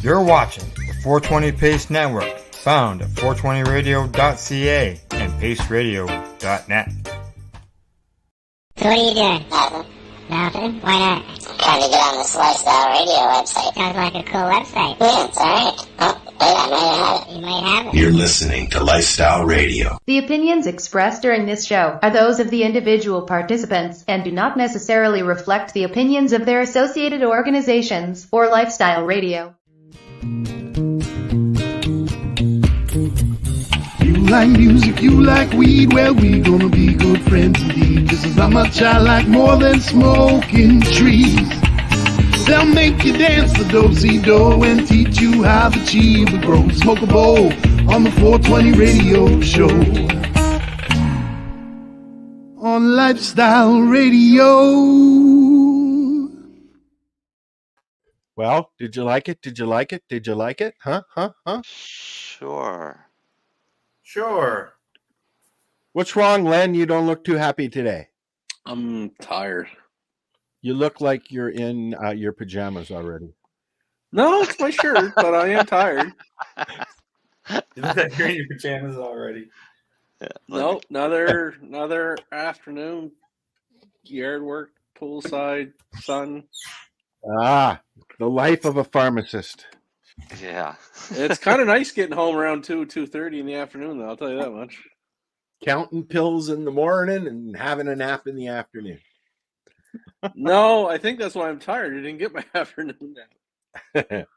You're watching the 420 Pace Network, found at 420radio.ca and paceradio.net. So what are you doing? Nothing. Nothing? Why not? Trying to get on this Lifestyle Radio website. Sounds like a cool website. Yeah, it's alright. Oh, wait, I might have it. You might have it. You're listening to Lifestyle Radio. The opinions expressed during this show are those of the individual participants and do not necessarily reflect the opinions of their associated organizations or Lifestyle Radio. You like music, you like weed, well, we gonna be good friends indeed. This is how much I like more than smoking trees. They'll make you dance the do-si-do and teach you how the chiba grows. Smoke a bowl on the 420 radio show. On Lifestyle Radio. Well, did you like it? Did you like it? Did you like it? Huh? Sure. What's wrong, Len? You don't look too happy today. I'm tired. You look like you're in your pajamas already. No, it's my shirt, but I am tired. You look like you're in your pajamas already. Yeah, No, another afternoon, yard work, poolside, sun. Ah, the life of a pharmacist. Yeah. It's kind of nice getting home around 2:30 in the afternoon, though, I'll tell you that much. Counting pills in the morning and having a nap in the afternoon. No, I think that's why I'm tired. I didn't get my afternoon nap.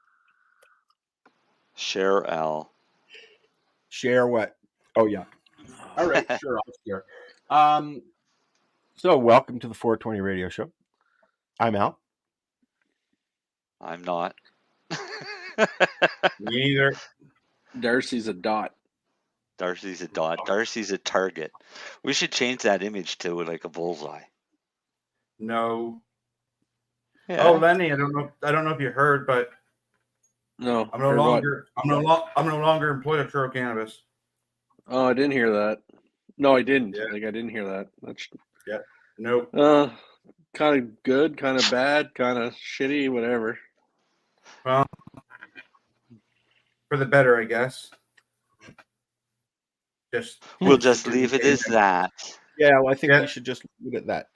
Share Al. Share what? Oh, yeah. All right, sure, I'll share. So welcome to the 420 Radio Show. I'm Al. I'm not. Me either. Darcy's a dot. Darcy's a dot. Darcy's a target. We should change that image to like a bullseye. No. Yeah. Oh, Lennie, I don't know if you heard, but No, I'm no longer employed at Truro Cannabis. Oh, I didn't hear that. No, I didn't. Yeah. I didn't hear that. That's Nope. kind of good, kind of bad, kind of shitty, whatever. Well, for the better, I guess. We'll just leave it as that. Yeah, well, I think we should just leave it at that.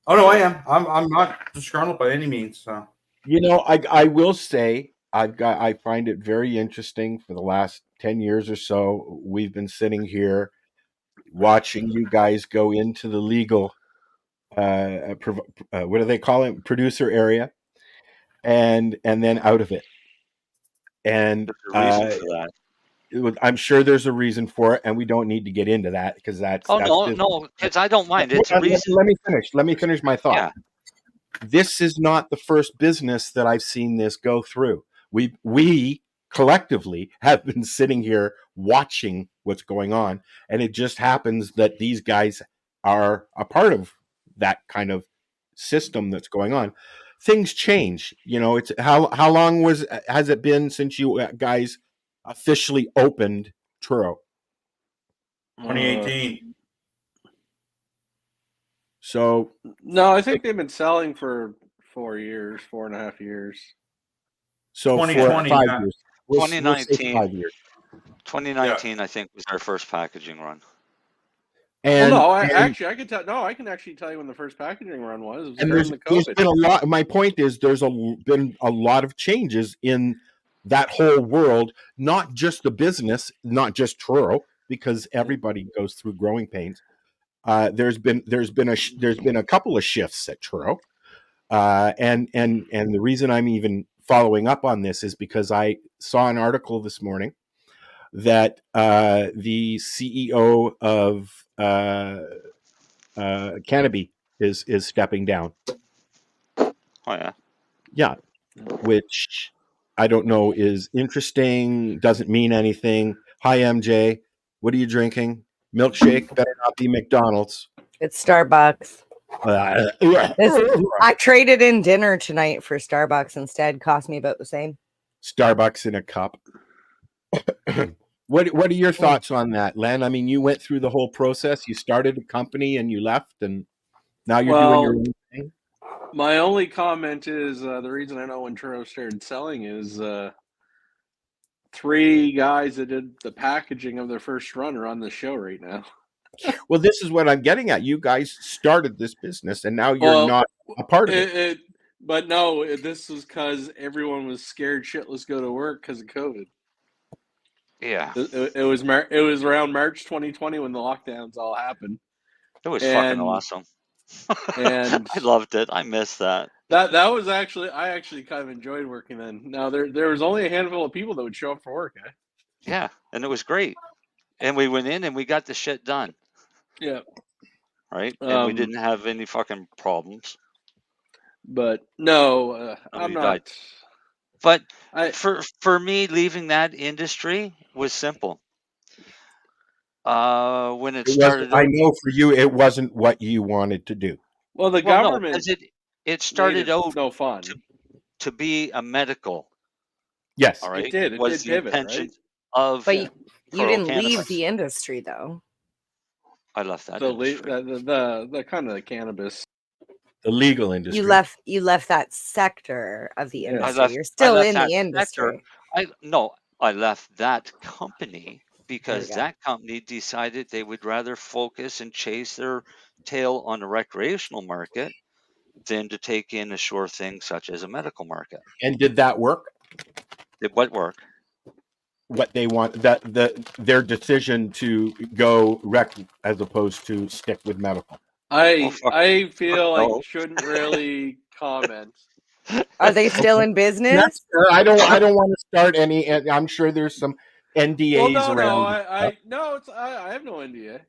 Oh no, I am. I'm not disgruntled by any means. So You know, I will say I find it very interesting. For the last 10 years or so, we've been sitting here watching you guys go into the legal what do they call it, producer area, and then out of it. And I'm sure there's a reason for it, and we don't need to get into that because that's no, because I don't mind. It's a reason. Let me finish my thought. Yeah. This is not the first business that I've seen this go through. We collectively have been sitting here watching what's going on, and it just happens that these guys are a part of that kind of system that's going on. Things change. You know, it's how long has it been since you guys officially opened Truro? 2018. So No, I think they've been selling for 4.5 years. So 2020, 5 years. 2019. 5 years. 2019, I think, was our first packaging run. And I can tell. No, I can actually tell you when the first packaging run was. It was and during there's the COVID. been a lot. My point is, been a lot of changes in that whole world, not just the business, not just Truro, because everybody goes through growing pains. There's been a couple of shifts at Truro, and the reason I'm even following up on this is because I saw an article this morning that the CEO of Canopy is stepping down. Oh yeah, yeah, which I don't know is interesting. Doesn't mean anything. Hi MJ, what are you drinking? Milkshake? Better not be McDonald's. It's Starbucks. I traded in dinner tonight for Starbucks instead. Cost me about the same. Starbucks in a cup. What are your thoughts on that, Len? I mean, you went through the whole process. You started a company and you left, and now you're doing your own thing. My only comment is the reason I know when churros started selling is 3 guys that did the packaging of their first run are on the show right now. Well, this is what I'm getting at. You guys started this business, and now you're not a part of it. But no, this was because everyone was scared shitless go to work because of COVID. Yeah. It was around March 2020 when the lockdowns all happened. It was fucking awesome. And I loved it. I missed that. That was actually, I actually kind of enjoyed working then. Now there was only a handful of people that would show up for work. Yeah, and it was great. And we went in and we got the shit done. Yeah. Right? And we didn't have any fucking problems. But no, I'm not. Died. But for me, leaving that industry was simple. When it started, I know for you, it wasn't what you wanted to do. Well, the government. No, it started out no fun to be a medical. Yes, all right. It did. It was did the pivot, intention right? of. But you didn't cannabis. leave the industry, though. I left that the kind of the cannabis, the legal industry. You left that sector of the industry. You're still in the industry. I left that company because that company decided they would rather focus and chase their tail on the recreational market than to take in a sure thing such as a medical market. And did that work? Did what work? What they want, their decision to go rec as opposed to stick with medical. I feel like you shouldn't really comment. Are they still in business? I don't want to start any. I'm sure there's some NDAs around. I have no NDA.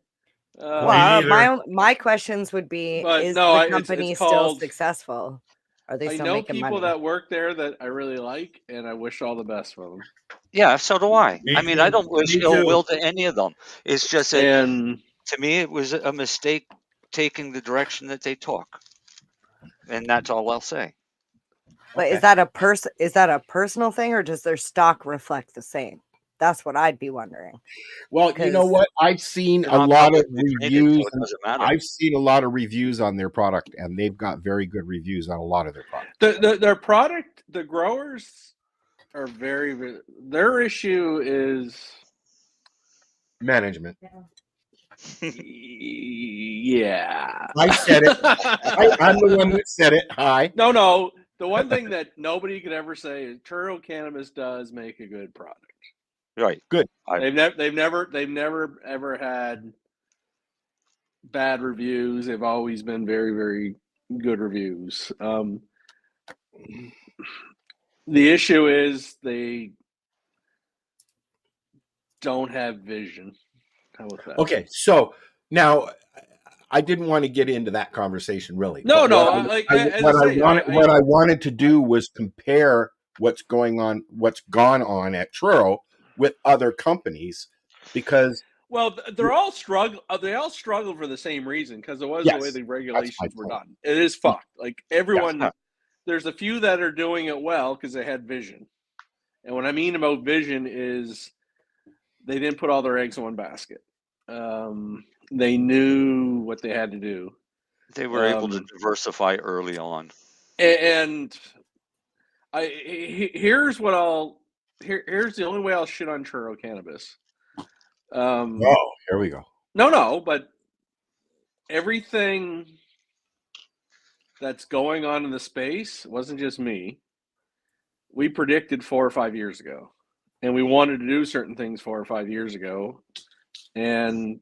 Well, my questions would be: is the company still successful? Are they still making money? I know people that work there that I really like, and I wish all the best for them. Yeah, so do I. I mean, I don't wish ill will to any of them. It's just that to me, it was a mistake taking the direction that they took, and that's all I'll say. But is that a personal thing, or does their stock reflect the same? That's what I'd be wondering. Well, you know what? I've seen a lot of reviews. I've seen a lot of reviews on their product, and they've got very good reviews on a lot of their product. Their product, the growers are very. Their issue is management. Yeah, I said it. I'm the one that said it. Hi. No. The one thing that nobody could ever say is Turo Cannabis does make a good product. Right. Good. They've never ever had bad reviews. They've always been very, very good reviews. The issue is they don't have vision. How about that? Okay, so now I didn't want to get into that conversation really. No. What I wanted to do was compare what's gone on at Truro with other companies, because they all struggle for the same reason, because it was the way the regulations were done. It is fucked. Like everyone, there's a few that are doing it well because they had vision, and what I mean about vision is they didn't put all their eggs in one basket. They knew what they had to do. They were able to diversify early on. And here's the only way I'll shit on Truro Cannabis. Here we go. No, but everything that's going on in the space wasn't just me. We predicted 4 or 5 years ago, and we wanted to do certain things 4 or 5 years ago, and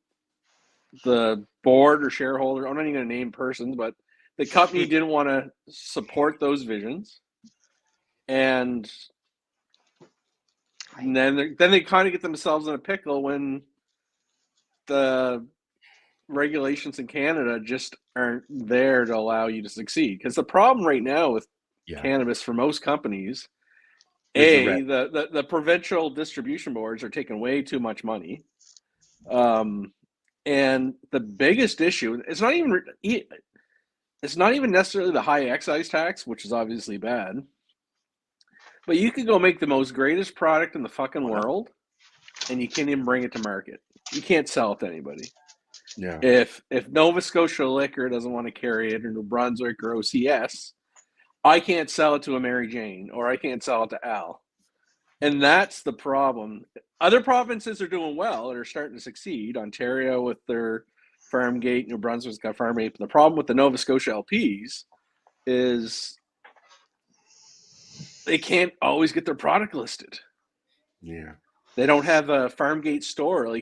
the board or shareholder, I'm not even going to name persons, but the company didn't want to support those visions. And then they kind of get themselves in a pickle when the regulations in Canada just aren't there to allow you to succeed. Because the problem right now with cannabis for most companies, the provincial distribution boards are taking way too much money. And the biggest issue, it's not even necessarily the high excise tax, which is obviously bad, but you could go make the most greatest product in the fucking world, and you can't even bring it to market. You can't sell it to anybody. Yeah. If Nova Scotia Liquor doesn't want to carry it, or New Brunswick or OCS, I can't sell it to a Mary Jane, or I can't sell it to Al. And that's the problem. Other provinces are doing well and are starting to succeed. Ontario with their Farmgate, New Brunswick's got Farmgate. But the problem with the Nova Scotia LPs is they can't always get their product listed. Yeah. They don't have a Farmgate store.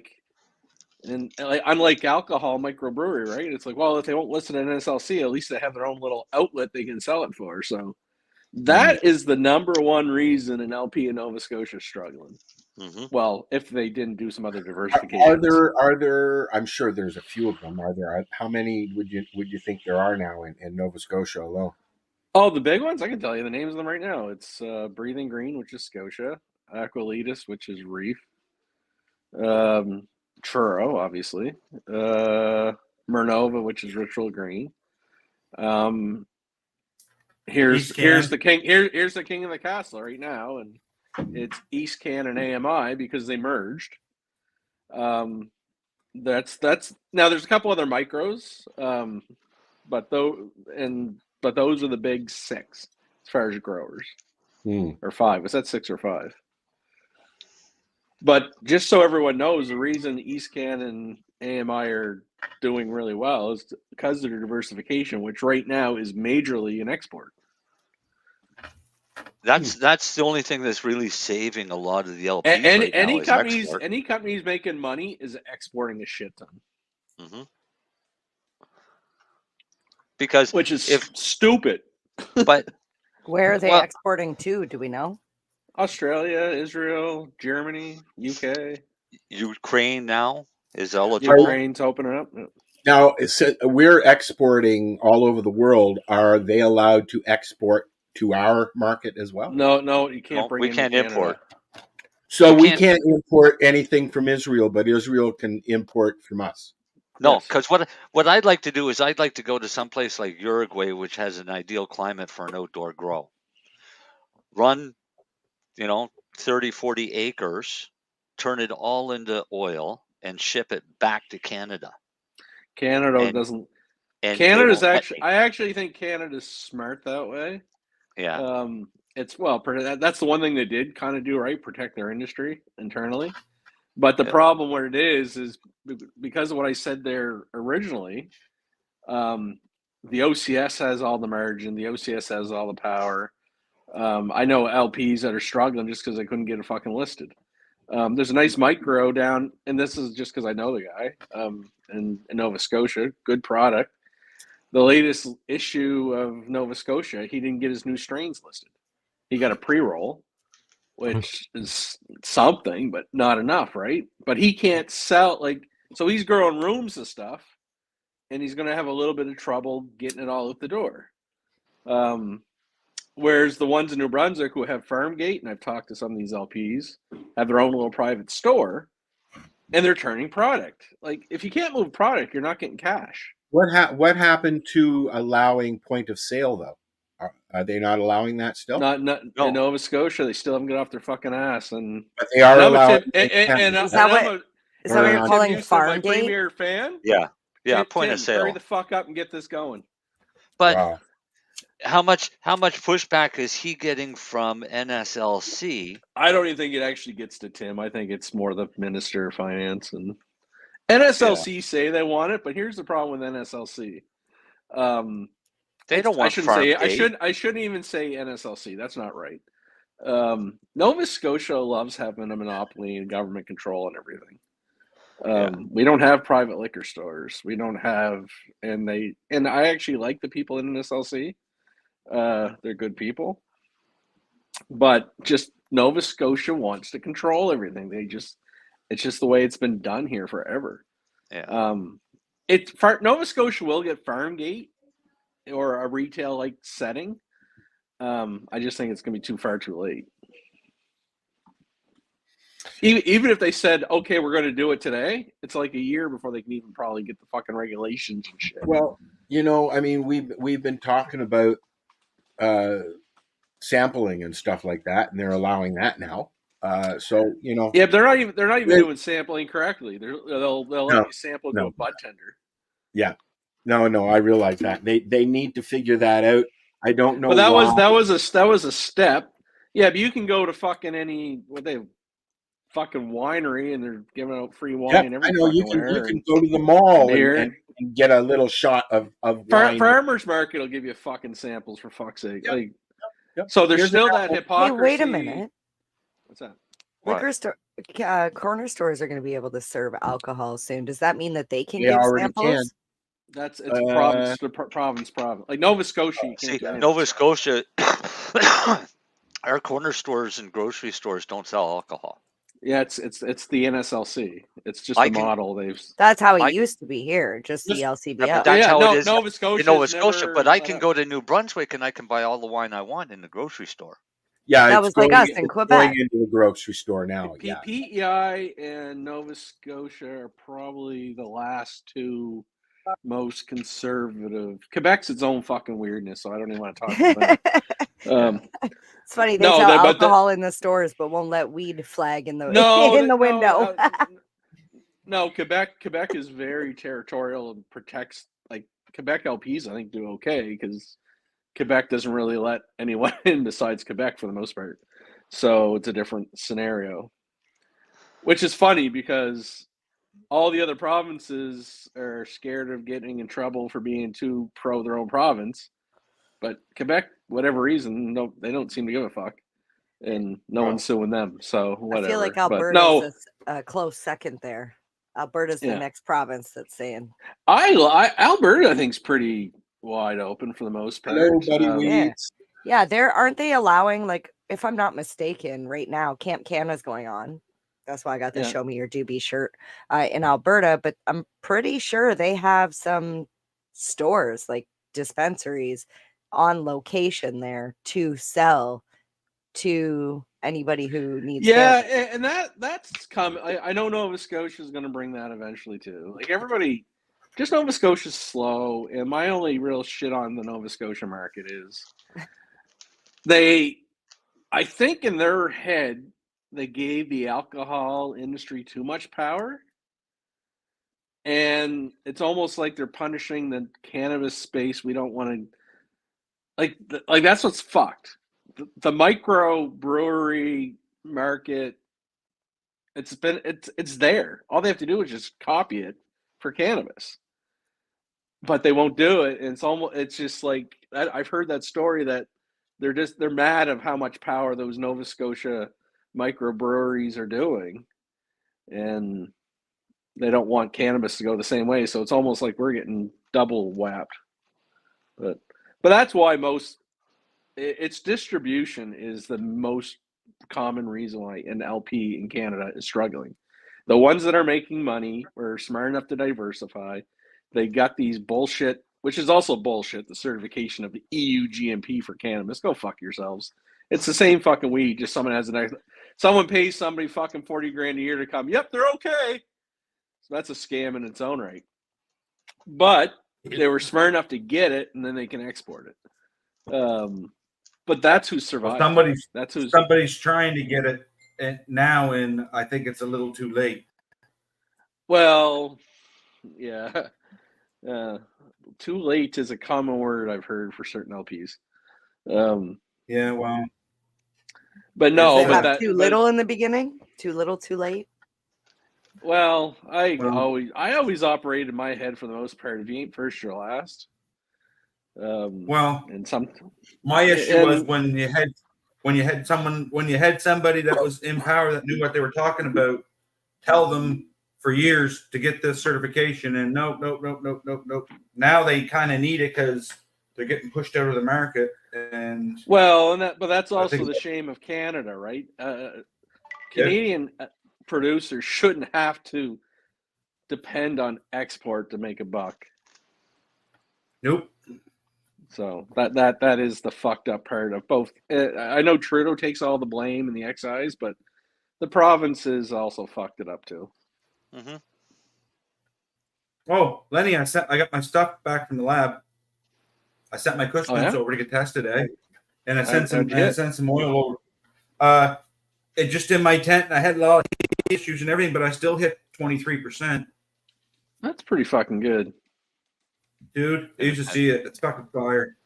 Unlike alcohol microbrewery, right? It's like, well, if they won't list it in NSLC, at least they have their own little outlet they can sell it for. So that is the number one reason an LP in Nova Scotia is struggling. Mm-hmm. Well, if they didn't do some other diversification. Are there? I'm sure there's a few of them. Are there? How many would you think there are now in Nova Scotia alone? Oh, the big ones? I can tell you the names of them right now. It's Breathing Green, which is Scotia. Aqualitas, which is Reef. Truro, obviously. Mernova, which is Ritual Green. Here's the king. Here's the king of the castle right now, and it's East Can and AMI because they merged. That's now. There's a couple other micros, but those are the big six as far as growers, or five. Was that 6 or 5? But just so everyone knows, the reason East Can and AMI are doing really well is because of their diversification, which right now is majorly an export. That's the only thing that's really saving a lot of the LPs. Any companies making money is exporting a shit ton. Mm-hmm. Because which is stupid. But where are they exporting to? Do we know? Australia, Israel, Germany, UK, Ukraine now is eligible. Ukraine's opening up. Now we're exporting all over the world. Are they allowed to export to our market as well? No, you can't bring. We can't import. So we can't import anything from Israel, but Israel can import from us. No, because what I'd like to do is I'd like to go to some place like Uruguay, which has an ideal climate for an outdoor grow. Run, 30, 40 acres, turn it all into oil, and ship it back to Canada. Canada's actually. I actually think Canada's smart that way. Yeah. That's the one thing they did kind of do right, protect their industry internally. But the problem where it is because of what I said there originally, the OCS has all the margin, the OCS has all the power. I know LPs that are struggling just because they couldn't get it fucking listed. There's a nice micro down, and this is just because I know the guy, in Nova Scotia, good product. The latest issue of Nova Scotia, he didn't get his new strains listed. He got a pre-roll, which is something, but not enough, right? But he can't sell, so he's growing rooms of stuff, and he's going to have a little bit of trouble getting it all out the door. Whereas the ones in New Brunswick who have Farmgate, and I've talked to some of these LPs, have their own little private store, and they're turning product. If you can't move product, you're not getting cash. What happened to allowing point of sale, though? Are they not allowing that still? Not in Nova Scotia. They still haven't got off their fucking ass. But they are allowed. Is that what you're calling Farmgate? Premier fan? Yeah. Point of sale. Hurry the fuck up and get this going. But how much pushback is he getting from NSLC? I don't even think it actually gets to Tim. I think it's more the Minister of Finance and NSLC say they want it, but here's the problem with NSLC. They don't want Farmgate. I shouldn't even say NSLC. That's not right. Nova Scotia loves having a monopoly and government control and everything. We don't have private liquor stores. We don't have, and I actually like the people in NSLC. They're good people, but just Nova Scotia wants to control everything. It's just the way it's been done here forever. Yeah. Nova Scotia will get Farmgate or a retail setting. I just think it's going to be too far too late. Even if they said, okay, we're going to do it today, it's like a year before they can even probably get the fucking regulations and shit. Well, we've been talking about sampling and stuff like that, and they're allowing that now. So Yeah, but they're not even doing sampling correctly. They'll let you sample to a bud tender. Yeah, no, I realize that they need to figure that out. I don't know. But that was a step. Yeah, but you can go to fucking fucking winery and they're giving out free wine. I know you can go to the mall and get a little shot of wine. Farmers market will give you fucking samples for fuck's sake. So there's still that hypocrisy. Hey, wait a minute. What's that? Liquor store, corner stores are going to be able to serve alcohol soon. Does that mean that they can give samples? It's province to province. Like Nova Scotia. Nova Scotia, our corner stores and grocery stores don't sell alcohol. Yeah, it's the NSLC. It's just a model. That's how it used to be here, just the LCBO. Yeah, that's how it is Nova Scotia. In Nova Scotia, but I can go to New Brunswick and I can buy all the wine I want in the grocery store. Yeah, that was like us in Quebec. Going into the grocery store now. PEI and Nova Scotia are probably the last two most conservative. Quebec's its own fucking weirdness, so I don't even want to talk about that. It's funny they sell alcohol in the stores, but won't let weed flag in the window. No, Quebec is very territorial and protects. Like Quebec LPs, I think do okay because Quebec doesn't really let anyone in besides Quebec for the most part. So it's a different scenario, which is funny because all the other provinces are scared of getting in trouble for being too pro their own province. But Quebec, whatever reason, they don't seem to give a fuck. And no one's suing them. So whatever. I feel like Alberta is a close second there. Alberta's the next province that's saying. Alberta, I think, is pretty wide open for the most part. Yeah, aren't they allowing, like, if I'm not mistaken, right now, Camp Canada's going on. That's why I got the Show Me Your Doobie shirt in Alberta. But I'm pretty sure they have some stores, like dispensaries, on location there to sell to anybody who needs therapy. And that's coming. I know Nova Scotia is going to bring that eventually too. Like everybody, just Nova Scotia's slow. And my only real shit on the Nova Scotia market is I think in their head, they gave the alcohol industry too much power. And it's almost like they're punishing the cannabis space. We don't want to, like that's what's fucked. The micro brewery market, it's there. All they have to do is just copy it for cannabis, but they won't do it. And it's just like I've heard that story that they're mad of how much power those Nova Scotia microbreweries are doing, and they don't want cannabis to go the same way. So it's almost like we're getting double whapped. But that's why its distribution is the most common reason why an LP in Canada is struggling. The ones that are making money were smart enough to diversify. They got these bullshit, which is also bullshit, the certification of the EU GMP for cannabis. Go fuck yourselves. It's the same fucking weed, just someone pays somebody fucking $40,000 a year to come. Yep, they're okay. So that's a scam in its own right. But they were smart enough to get it, and then they can export it. But that's who survived. Somebody's trying to get it now, and I think it's a little too late. Well, yeah. Too late is a common word I've heard for certain LPs. Yeah, well. But no, but too little in the beginning? Too little, too late? Well, I always operated in my head for the most part. If you ain't first, you're last. My issue was when you had somebody that was in power that knew what they were talking about, tell them for years to get this certification, and nope. Now they kind of need it because they're getting pushed out of the market. And but that's also the shame of Canada, right? Canadian producers shouldn't have to depend on export to make a buck. Nope. So that is the fucked up part of both. I know Trudeau takes all the blame and the excise, but the provinces also fucked it up too. Mm-hmm. Oh, Lennie, I got my stuff back from the lab. I sent my Cushman's over to get tested today, and I sent some oil over. it just in my tent, and I had a lot of issues and everything, but I still hit 23%. That's pretty fucking good. Dude, you should see it. It's fucking fire.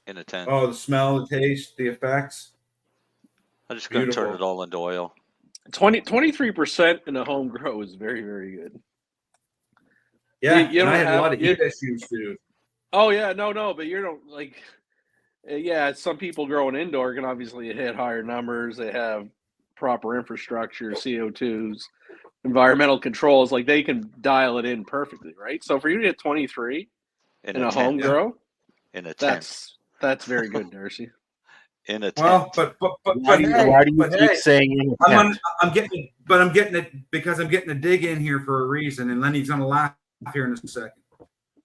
In a tent. Oh, the smell, the taste, the effects. I'm just going to turn it all into oil. 23% in a home grow is very, very good. Yeah, you don't I had have a lot of heat issues, dude. Oh yeah, no, but you don't like. Yeah, some people growing indoor can obviously hit higher numbers. They have proper infrastructure, CO2s, environmental controls. Like they can dial it in perfectly, right? So for you to get 23 in a home grow, in a tent, that's very good, Darcy. In a tent. Well, but why do you keep saying in a tent? I'm getting it because I'm getting a dig in here for a reason, and Lenny's gonna laugh here in a second.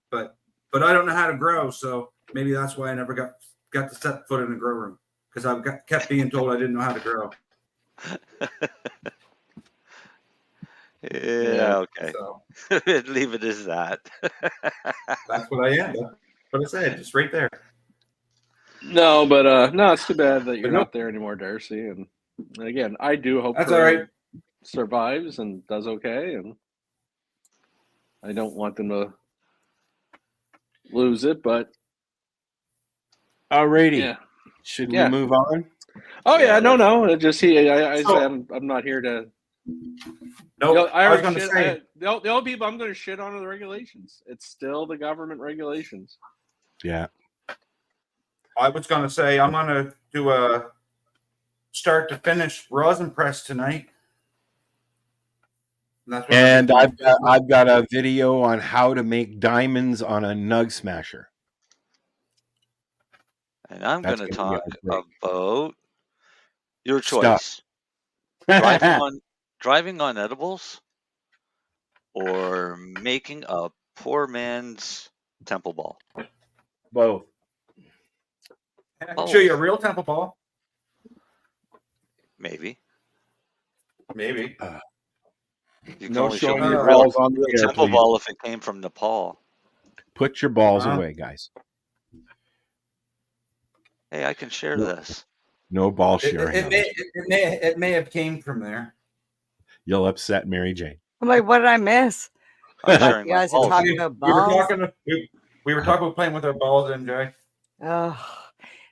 But I don't know how to grow, so maybe that's why I never got to set foot in a grow room, because I kept being told I didn't know how to grow. Yeah, okay. So. Leave it as that. That's what I am. But I said, just right there. No, but no, it's too bad that you're not there anymore, Darcy. And again, I do hope that's all right. Survives and does okay, and I don't want them to lose it, but alrighty. Yeah. Should we move on? Oh yeah, no. It just I'm not here to. No, I was going to say the only people I'm going to shit on are the regulations. It's still the government regulations. Yeah. I was going to say I'm going to do a start to finish rosin press tonight. And I've got a video on how to make diamonds on a nug smasher. And I'm going to talk about your choice. Driving on edibles or making a poor man's temple ball. Both. I can show you a real temple ball. Maybe. You can No only show showing me your a real balls on the air, temple please. ball if it came from Nepal. Put your balls away, guys. Hey, I can share this. No ball sharing. It may have came from there. You'll upset Mary Jane. I'm like, what did I miss? I'm sharing You guys are talking about balls. We were talking about playing with our balls, MJ. Oh,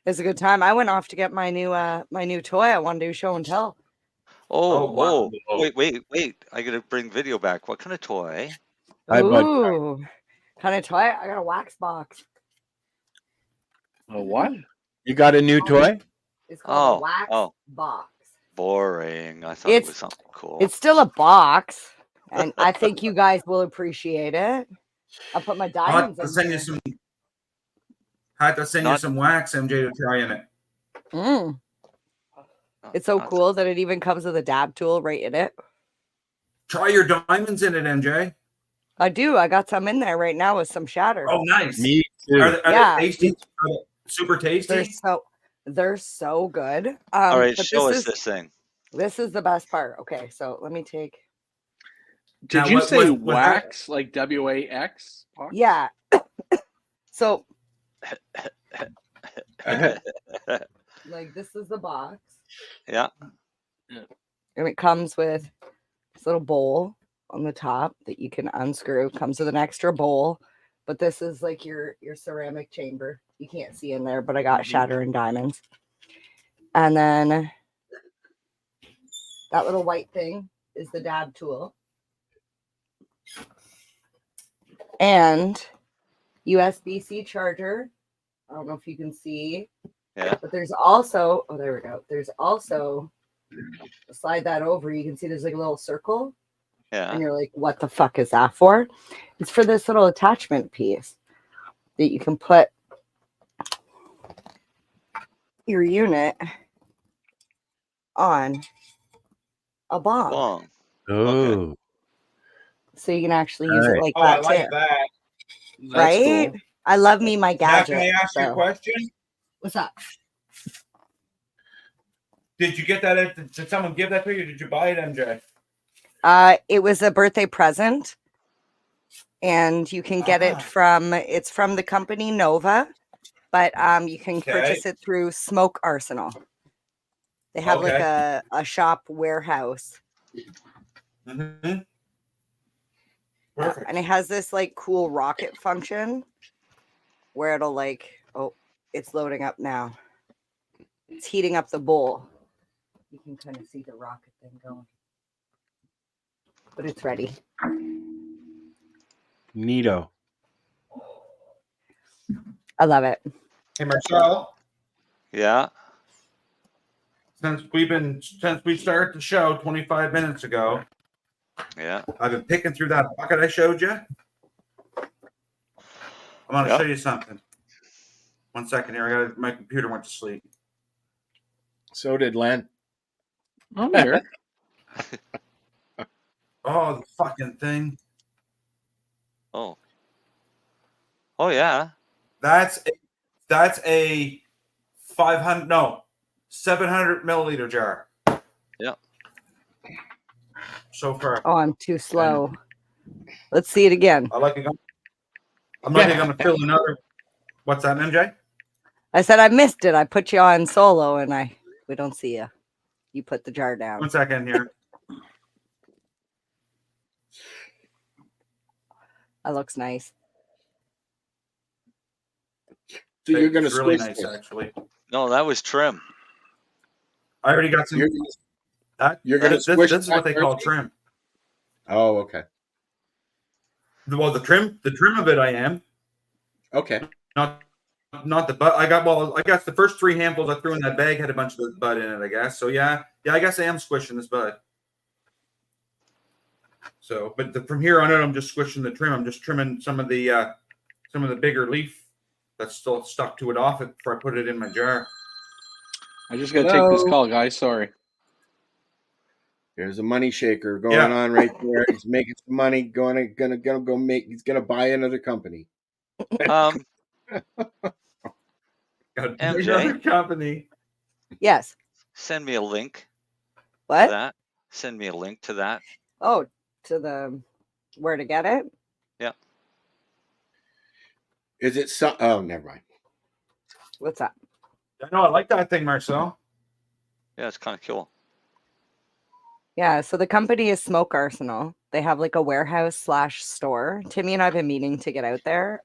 it's a good time. I went off to get my new toy. I want to do show and tell. Oh, wait. I got to bring video back. What kind of toy? Ooh, kind of toy? I got a wax box. A what? You got a new toy? It's called a wax box. Boring. I thought it was something cool. It's still a box, and I think you guys will appreciate it. I'll put my diamonds in there. I had to send you some wax, MJ, to try in it. It's so cool that it even comes with a dab tool right in it. Try your diamonds in it, MJ. I do. I got some in there right now with some shatter. Oh, nice. Me too. Are they tasty? Are they super tasty? They're so good. All right, show us this thing. This is the best part. Okay, so let me take. Did you say wax, like WAX? Yeah. So, like, this is the box. Yeah. And it comes with this little bowl on the top that you can unscrew. Comes with an extra bowl, but this is like your ceramic chamber. You can't see in there, but I got shatter and diamonds. And then that little white thing is the dab tool. And USB-C charger. I don't know if you can see. Yeah. But there's also, there we go. There's also, slide that over. You can see there's like a little circle. Yeah. And you're like, what the fuck is that for? It's for this little attachment piece that you can put your unit on a bomb. Long. Oh. Okay. So you can actually use it like that I like too. that. Right? Cool. I love me my gadget. Now, can I ask you a question? What's up? Did you get that? Did someone give that to you? Or did you buy it, MJ? It was a birthday present, and you can get it from the company Nova, but you can purchase it through Smoke Arsenal. They have like a shop warehouse. Mm-hmm. And it has this like cool rocket function where it'll like, oh, it's loading up now. It's heating up the bowl. You can kind of see the rocket thing going. But it's ready. Neato. I love it. Hey, Marcel. Yeah. Since we started the show 25 minutes ago, yeah, I've been picking through that bucket I showed you. I'm going to show you something. 1 second here. My computer went to sleep. So did Len. I'm here. Oh, the fucking thing. Oh yeah. That's a 700 milliliter jar. Yeah. So far. Oh, I'm too slow. Let's see it again. I'm not going to fill another. What's that, MJ? I said I missed it. I put you on solo and we don't see you. You put the jar down. 1 second here. That looks nice. So you're going to really squish nice, this. actually. No, that was trim. I already got some. You're going to squish. This is what they call trim. Oh, okay. Well, the trim of it, I am. Okay. Not the bud. I guess the first 3 handfuls I threw in that bag had a bunch of the bud in it, I guess. So yeah, I guess I am squishing this bud. So, but from here on out, I'm just squishing the trim. I'm just trimming some of the bigger leaf that's still stuck to it off it before I put it in my jar. I just got to take this call, guys. Sorry. There's a money shaker going on right there. He's making some money. He's gonna buy another company. MJ, company. Yes. Send me a link. What? To that. Send me a link to that. Oh, to the where to get it? Yeah. Is it so? Oh, never mind. What's that? No, I like that thing, Marcel. Yeah, it's kind of cool. Yeah, so the company is Smoke Arsenal. They have like a warehouse/store. Timmy and I have been meaning to get out there.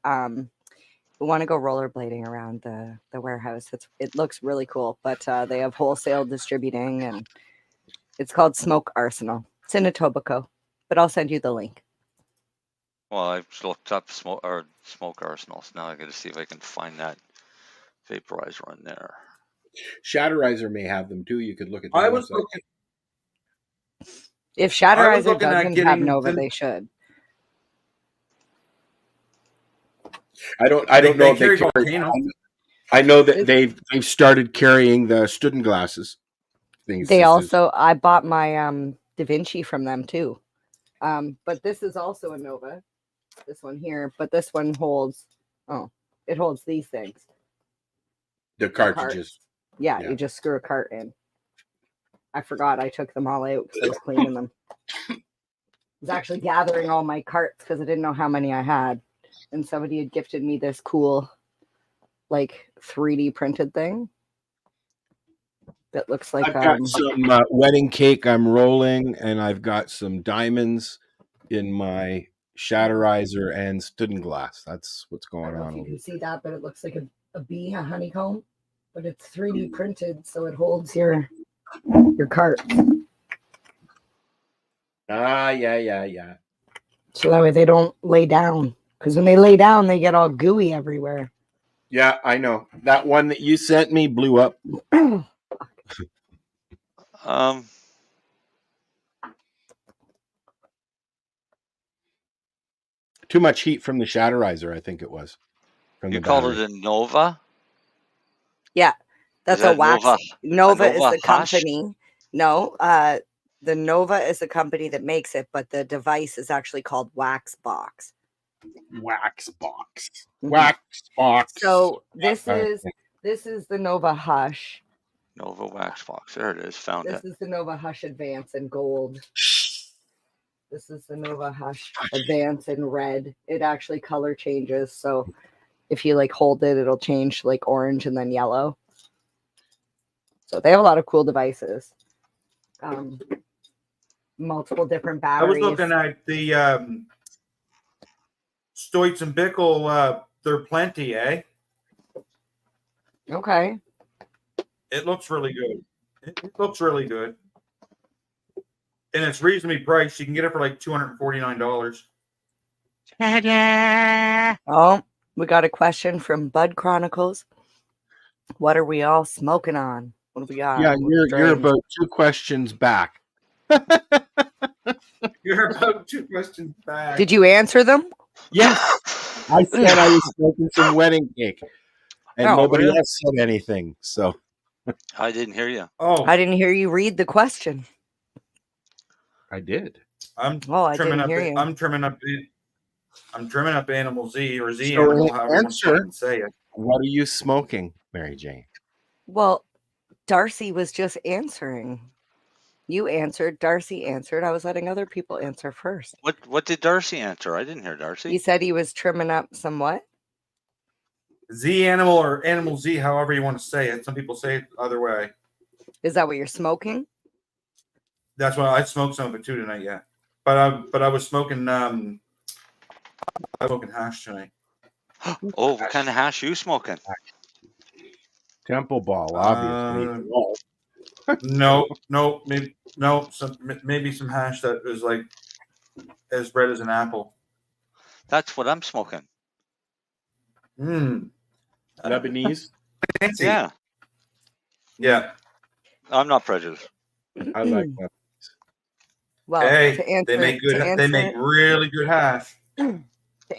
We want to go rollerblading around the warehouse. It looks really cool, but they have wholesale distributing, and it's called Smoke Arsenal. It's in Etobicoke, but I'll send you the link. Well, I've looked up smoke arsenals. Now I got to see if I can find that vaporizer on there. Shatterizer may have them too. You could look at. I was looking. If Shatterizer doesn't have Nova, they should. I don't know if they carry. I know that they've started carrying the Student glasses. I bought my Da Vinci from them too. But this is also a Nova. This one here, but this one holds. Oh, it holds these things. The cartridges. Yeah, you just screw a cart in. I forgot I took them all out because I was cleaning them. I was actually gathering all my carts because I didn't know how many I had. And somebody had gifted me this cool, like 3D printed thing that looks like. I've got some wedding cake I'm rolling, and I've got some diamonds in my Shatterizer and Student glass. That's what's going on. You can see that, but it looks like a bee, a honeycomb, but it's 3D printed, so it holds your cart. Yeah. So that way they don't lay down. Because when they lay down, they get all gooey everywhere. Yeah, I know. That one that you sent me blew up. Too much heat from the Shatterizer, I think it was. You call it a Nova? Yeah, that's a wax. Nova is the company. No, the Nova is the company that makes it, but the device is actually called Waxbox. Waxbox. So this is the Nova Hush. Nova Waxbox. There it is. Found it. This is the Nova Hush Advance in gold. This is the Nova Hush Advance in red. It actually color changes. So if you like hold it, it'll change to like orange and then yellow. So they have a lot of cool devices. Multiple different I batteries. was looking at the Stoits and Bickle. They're plenty, eh? Okay. It looks really good. It looks really good. And it's reasonably priced. You can get it for like $249. Oh, we got a question from Bud Chronicles. What are we all smoking on? What do we got? Yeah, you're about 2 questions back. You're about 2 questions back. Did you answer them? Yes. I said I was smoking some wedding cake. And nobody else said anything. So I didn't hear you. Oh, I didn't hear you read the question. I did. I'm I trimming didn't up. hear you. I'm trimming up Animal Z or Z So Animal, however you want to say it. What are you smoking, Mary Jane? Well, Darcy was just answering. You answered. Darcy answered. I was letting other people answer first. What did Darcy answer? I didn't hear Darcy. He said he was trimming up some what? Z Animal or Animal Z, however you want to say it. Some people say it the other way. Is that what you're smoking? That's why I smoked some of it too tonight. Yeah, but I was smoking hash tonight. Oh, what kind of hash you smoking? Temple Ball, obviously. No, maybe some hash that is like as red as an apple. That's what I'm smoking. Lebanese. Fancy. Yeah. I'm not prejudiced. I like that. Well, hey, to answer, they make good. They make really good hash. To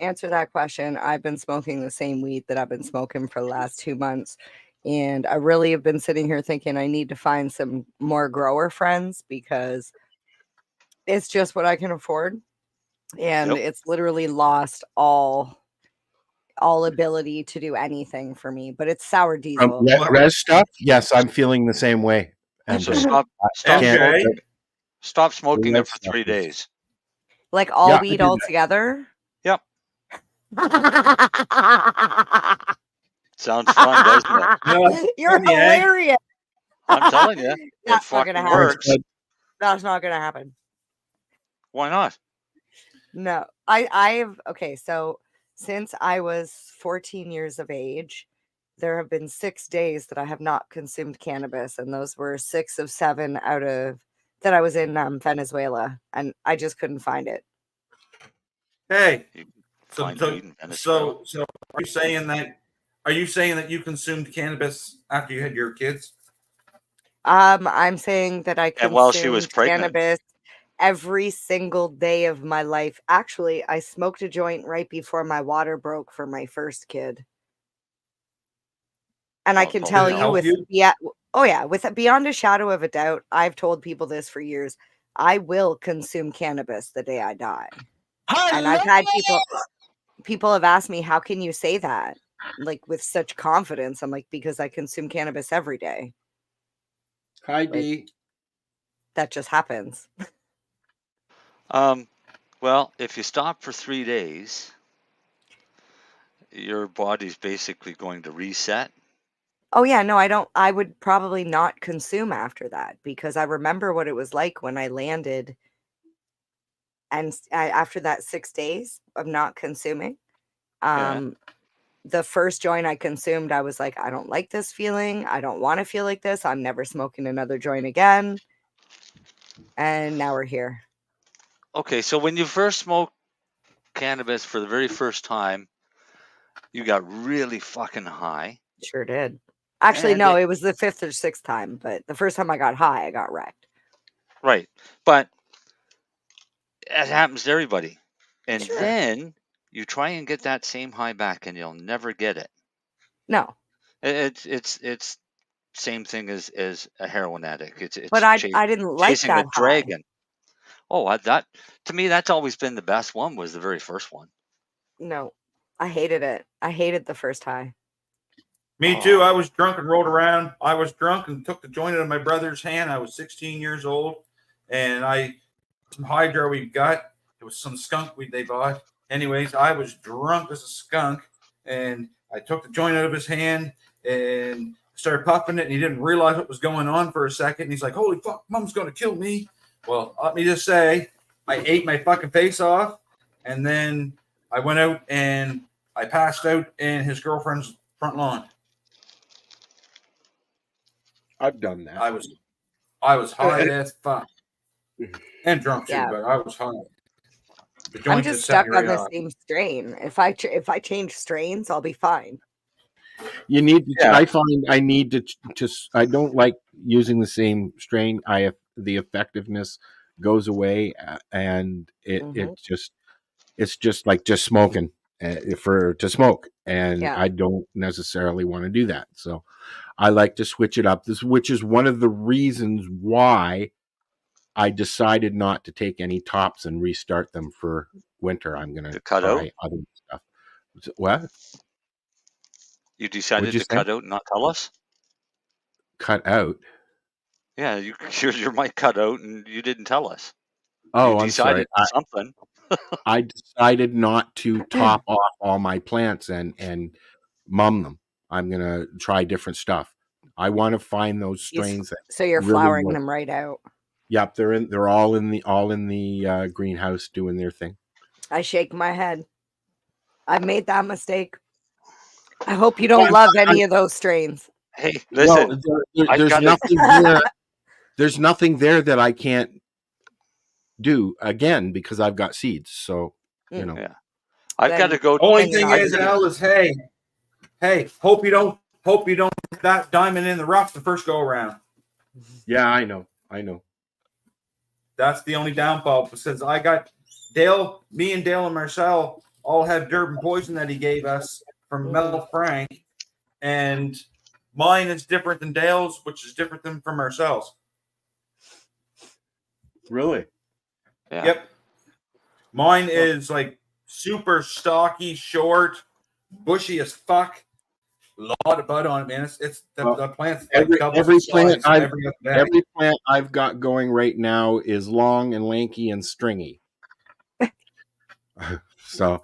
answer that question, I've been smoking the same weed that I've been smoking for the last 2 months. And I really have been sitting here thinking I need to find some more grower friends because it's just what I can afford. And it's literally lost all ability to do anything for me. But it's sour diesel. Res stuff? Yes, I'm feeling the same way. So stop smoking it for 3 days. Like all weed altogether? Yep. Sounds fun, doesn't it? You're hilarious. I'm telling you, that's not gonna happen. That's not gonna happen. Why not? No, I've okay. So since I was 14 years of age, there have been 6 days that I have not consumed cannabis, and those were 6 of 7 out of that I was in Venezuela, and I just couldn't find it. Hey, so are you saying that? Are you saying that you consumed cannabis after you had your kids? I'm saying that I consumed while she was pregnant. cannabis every single day of my life. Actually, I smoked a joint right before my water broke for my first kid. And I can tell you with beyond a shadow of a doubt, I've told people this for years. I will consume cannabis the day I die. And I've had people have asked me, how can you say that? Like with such confidence. I'm like, because I consume cannabis every day. Hi, D. That just happens. Well, if you stop for 3 days, your body's basically going to reset. Oh yeah, no, I would probably not consume after that because I remember what it was like when I landed and after that 6 days of not consuming. The first joint I consumed, I was like, I don't like this feeling. I don't want to feel like this. I'm never smoking another joint again. And now we're here. Okay, so when you first smoked cannabis for the very first time, you got really fucking high. Sure did. Actually, no, it was the 5th or 6th time, but the first time I got high, I got wrecked. Right. But it happens to everybody. And then you try and get that same high back and you'll never get it. No. It's same thing as a heroin addict. It's but I didn't like chasing that a dragon. Oh, that to me that's always been the best one was the very first one. No. I hated it. I hated the first high. Me too. I was drunk and rolled around. I was drunk and took the joint out of my brother's hand. I was 16 years old, and some hydro we got. It was some skunk weed they bought. Anyways, I was drunk as a skunk, and I took the joint out of his hand, and started puffing it, and he didn't realize what was going on for a second. And he's like, "Holy fuck, mom's gonna kill me." Well, let me just say, I ate my fucking face off, and then I went out and I passed out in his girlfriend's front lawn. I've done that. I was high as fuck and drunk too, but I was high. I'm just stuck on the same strain. If I change strains, I'll be fine. You need to. I find I need to. I don't like using the same strain. The effectiveness goes away, and it's just like just smoking to smoke, and I don't necessarily want to do that. So I like to switch it up. Which is one of the reasons why I decided not to take any tops and restart them for winter. I'm going to try other stuff. What? You decided to cut out and not tell us? Cut out? Yeah, your mic cut out and you didn't tell us. Oh, I'm sorry. Something. I decided not to top off all my plants and mum them. I'm going to try different stuff. I want to find those strains. So you're really flowering them right out. Yep, they're all in the greenhouse doing their thing. I shake my head. I've made that mistake. I hope you don't love any of those strains. Hey, listen. There's nothing there. There's nothing there that I can't do again because I've got seeds. So Yeah. I've got to go. Only thing is, Al, is hey, hope you don't get that diamond in the rough the first go around. Yeah, I know. That's the only downfall. Since I got me and Dale and Marcel all have Durban poison that he gave us from Mel Frank, and mine is different than Dale's, which is different than from Marcel's. Really? Yeah. Yep. Mine is like super stocky, short, bushy as fuck. A lot of bud on it, man. It's the plant's every plant I've got going right now is long and lanky and stringy. So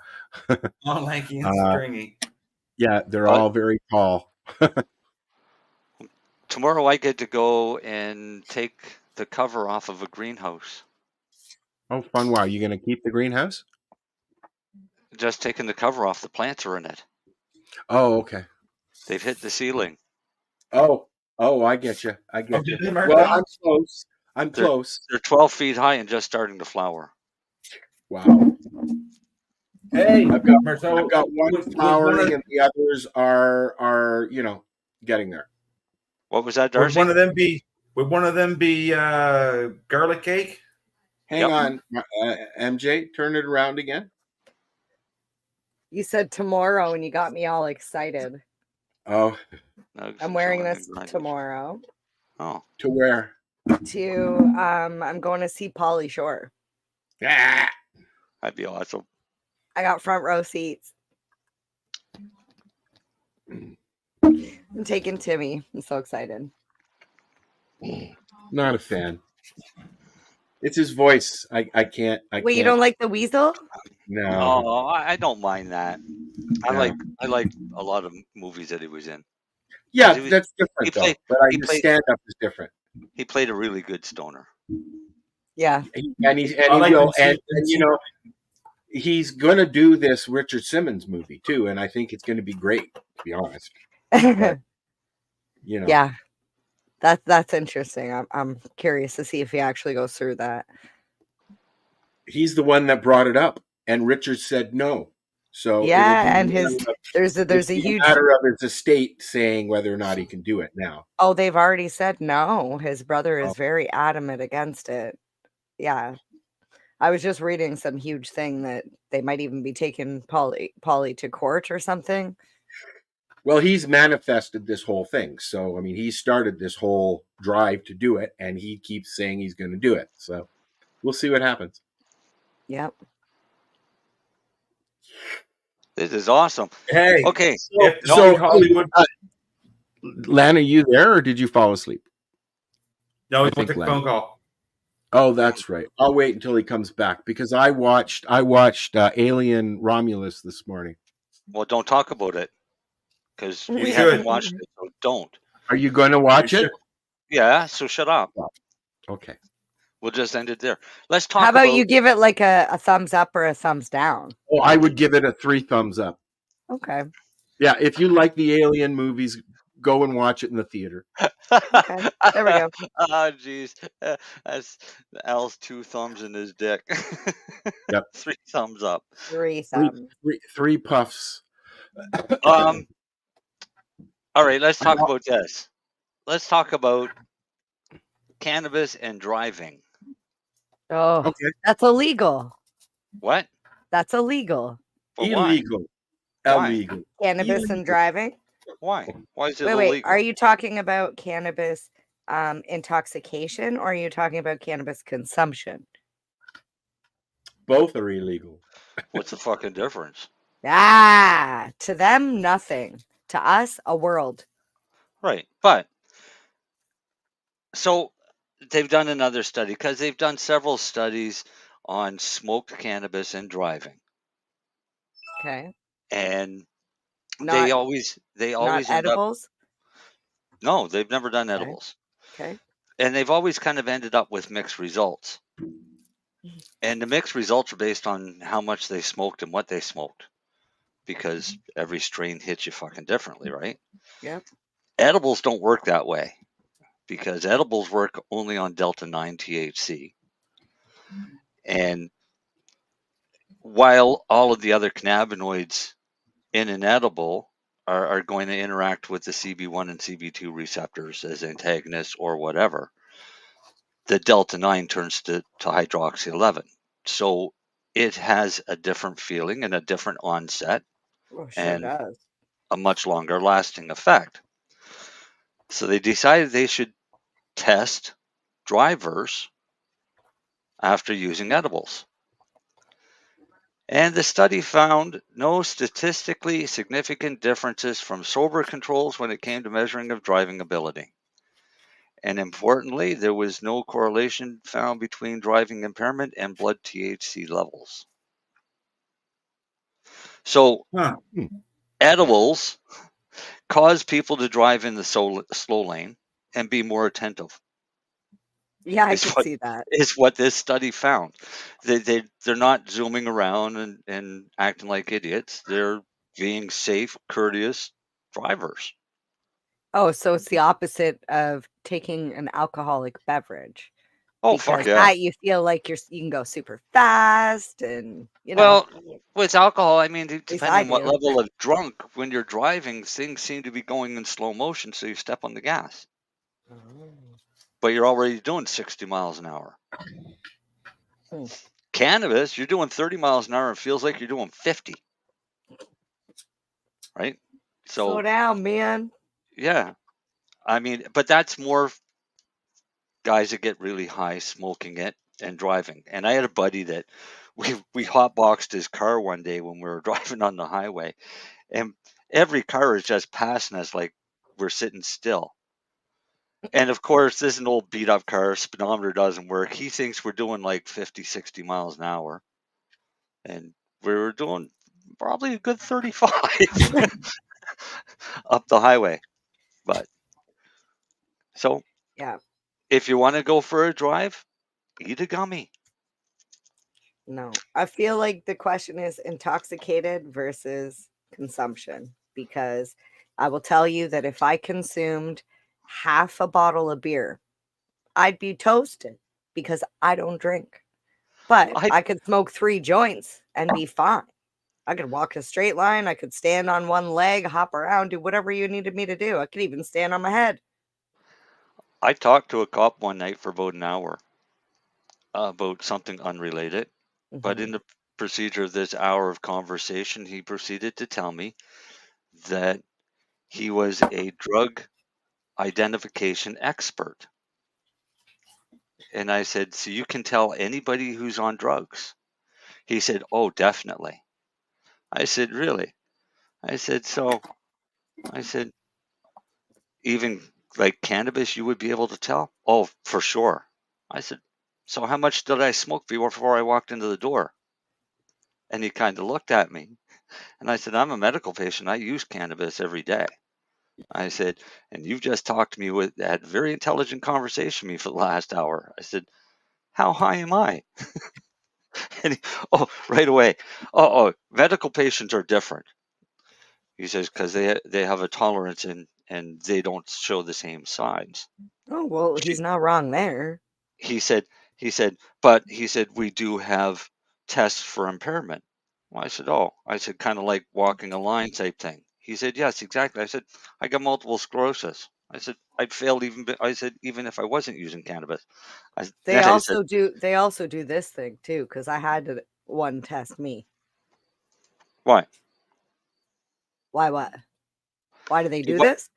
long, lanky, and stringy. Yeah, they're all very tall. Tomorrow I get to go and take the cover off of a greenhouse. Oh, fun. Wow. You going to keep the greenhouse? Just taking the cover off. The plants are in it. Oh, okay. They've hit the ceiling. Oh, I get you. Well, I'm close. They're 12 feet high and just starting to flower. Wow. Hey, I've got one flowering and the others are getting there. What was that, Darcy? Would one of them be garlic cake? Hang on, MJ, turn it around again. You said tomorrow and you got me all excited. Oh. I'm wearing this tomorrow. Oh. To where? I'm going to see Pauly Shore. Yeah. That'd be awesome. I got front row seats. I'm taking Timmy. I'm so excited. Not a fan. It's his voice. I can't. Wait, you don't like the weasel? No. Oh, I don't mind that. I like a lot of movies that he was in. Yeah, that's different. But his stand-up is different. He played a really good stoner. Yeah, he's gonna do this Richard Simmons movie too, and I think it's gonna be great. To be honest, but, yeah, that's interesting. I'm curious to see if he actually goes through that. He's the one that brought it up, and Richard said no. So yeah, and there's a huge matter of his estate saying whether or not he can do it now. Oh, they've already said no. His brother is very adamant against it. Yeah, I was just reading some huge thing that they might even be taking Pauly to court or something. Well, he's manifested this whole thing, so I mean, he started this whole drive to do it, and he keeps saying he's going to do it. So we'll see what happens. Yep. This is awesome. Hey, okay. So Hollywood. Lan, are you there, or did you fall asleep? No, he took a phone call. Oh, that's right. I'll wait until he comes back because I watched Alien Romulus this morning. Well, don't talk about it because we should. haven't watched it, so don't. Are you going to watch it? Yeah, so shut up. Okay. We'll just end it there. Let's talk How about about you give it like a thumbs up or a thumbs down? Oh, I would give it a 3 thumbs up. Okay. Yeah, if you like the Alien movies, go and watch it in the theater. Okay. There we go. Oh, jeez. That's Al's 2 thumbs in his dick. Yep. 3 thumbs up. 3 thumbs. Three puffs. All right, let's talk about this. Let's talk about cannabis and driving. Oh, Okay. that's illegal. What? That's illegal. But why? Illegal. Why? Illegal. Cannabis and driving? Why? Why is it Wait, illegal? are you talking about cannabis intoxication or are you talking about cannabis consumption? Both are illegal. What's the fucking difference? To them, nothing. To us, a world. Right. But so they've done another study because they've done several studies on smoked cannabis and driving. Okay. And Not, they always not end up. edibles? No, they've never done edibles. Okay. And they've always kind of ended up with mixed results. And the mixed results are based on how much they smoked and what they smoked. Because every strain hits you fucking differently, right? Yep. Edibles don't work that way. Because edibles work only on delta 9 THC. And while all of the other cannabinoids in an edible are going to interact with the CB1 and CB2 receptors as antagonists or whatever, the delta 9 turns to hydroxy 11. So it has a different feeling and a different onset and does. a much longer lasting effect. So they decided they should test drivers after using edibles. And the study found no statistically significant differences from sober controls when it came to measuring of driving ability. And importantly, there was no correlation found between driving impairment and blood THC levels. So, edibles cause people to drive in the slow lane and be more attentive. Yeah, I can see that. Is what this study found. They're not zooming around and acting like idiots. They're being safe, courteous drivers. Oh, so it's the opposite of taking an alcoholic beverage. Oh, because fuck yeah. that you feel like you can go super fast and, you know. Well, with alcohol, I mean, depending I on what do. level of drunk, when you're driving, things seem to be going in slow motion, so you step on the gas. But you're already doing 60 miles an hour. Cannabis, you're doing 30 miles an hour and it feels like you're doing 50. Right? So Slow down, man. yeah. I mean, but that's more guys that get really high smoking it and driving. And I had a buddy that we hotboxed his car one day when we were driving on the highway, and every car is just passing us like we're sitting still. And of course, this is an old beat up car, speedometer doesn't work. He thinks we're doing like 50, 60 miles an hour. And we were doing probably a good 35 up the highway. But so yeah, if you want to go for a drive, eat a gummy. No, I feel like the question is intoxicated versus consumption, because I will tell you that if I consumed half a bottle of beer, I'd be toasted because I don't drink. But I could smoke 3 joints and be fine. I could walk a straight line. I could stand on one leg, hop around, do whatever you needed me to do. I could even stand on my head. I talked to a cop one night for about an hour about something unrelated. But in the procedure of this hour of conversation, he proceeded to tell me that he was a drug identification expert. And I said, so you can tell anybody who's on drugs? He said, oh, definitely. I said, really? I said, even like cannabis, you would be able to tell? Oh, for sure. I said, so how much did I smoke before I walked into the door? And he kind of looked at me. And I said, I'm a medical patient. I use cannabis every day. I said, and you've just talked to me with that very intelligent conversation with me for the last hour. I said, how high am I? And right away. Medical patients are different. He says, because they have a tolerance and they don't show the same signs. Oh, well, he's not wrong there. He said, but he said, we do have tests for impairment. Well, I said, kind of like walking a line type thing. He said, yes, exactly. I said, I got multiple sclerosis. I said, I'd failed even if I wasn't using cannabis. They also do this thing too, because I had one test me. Why? What? Why do they do this?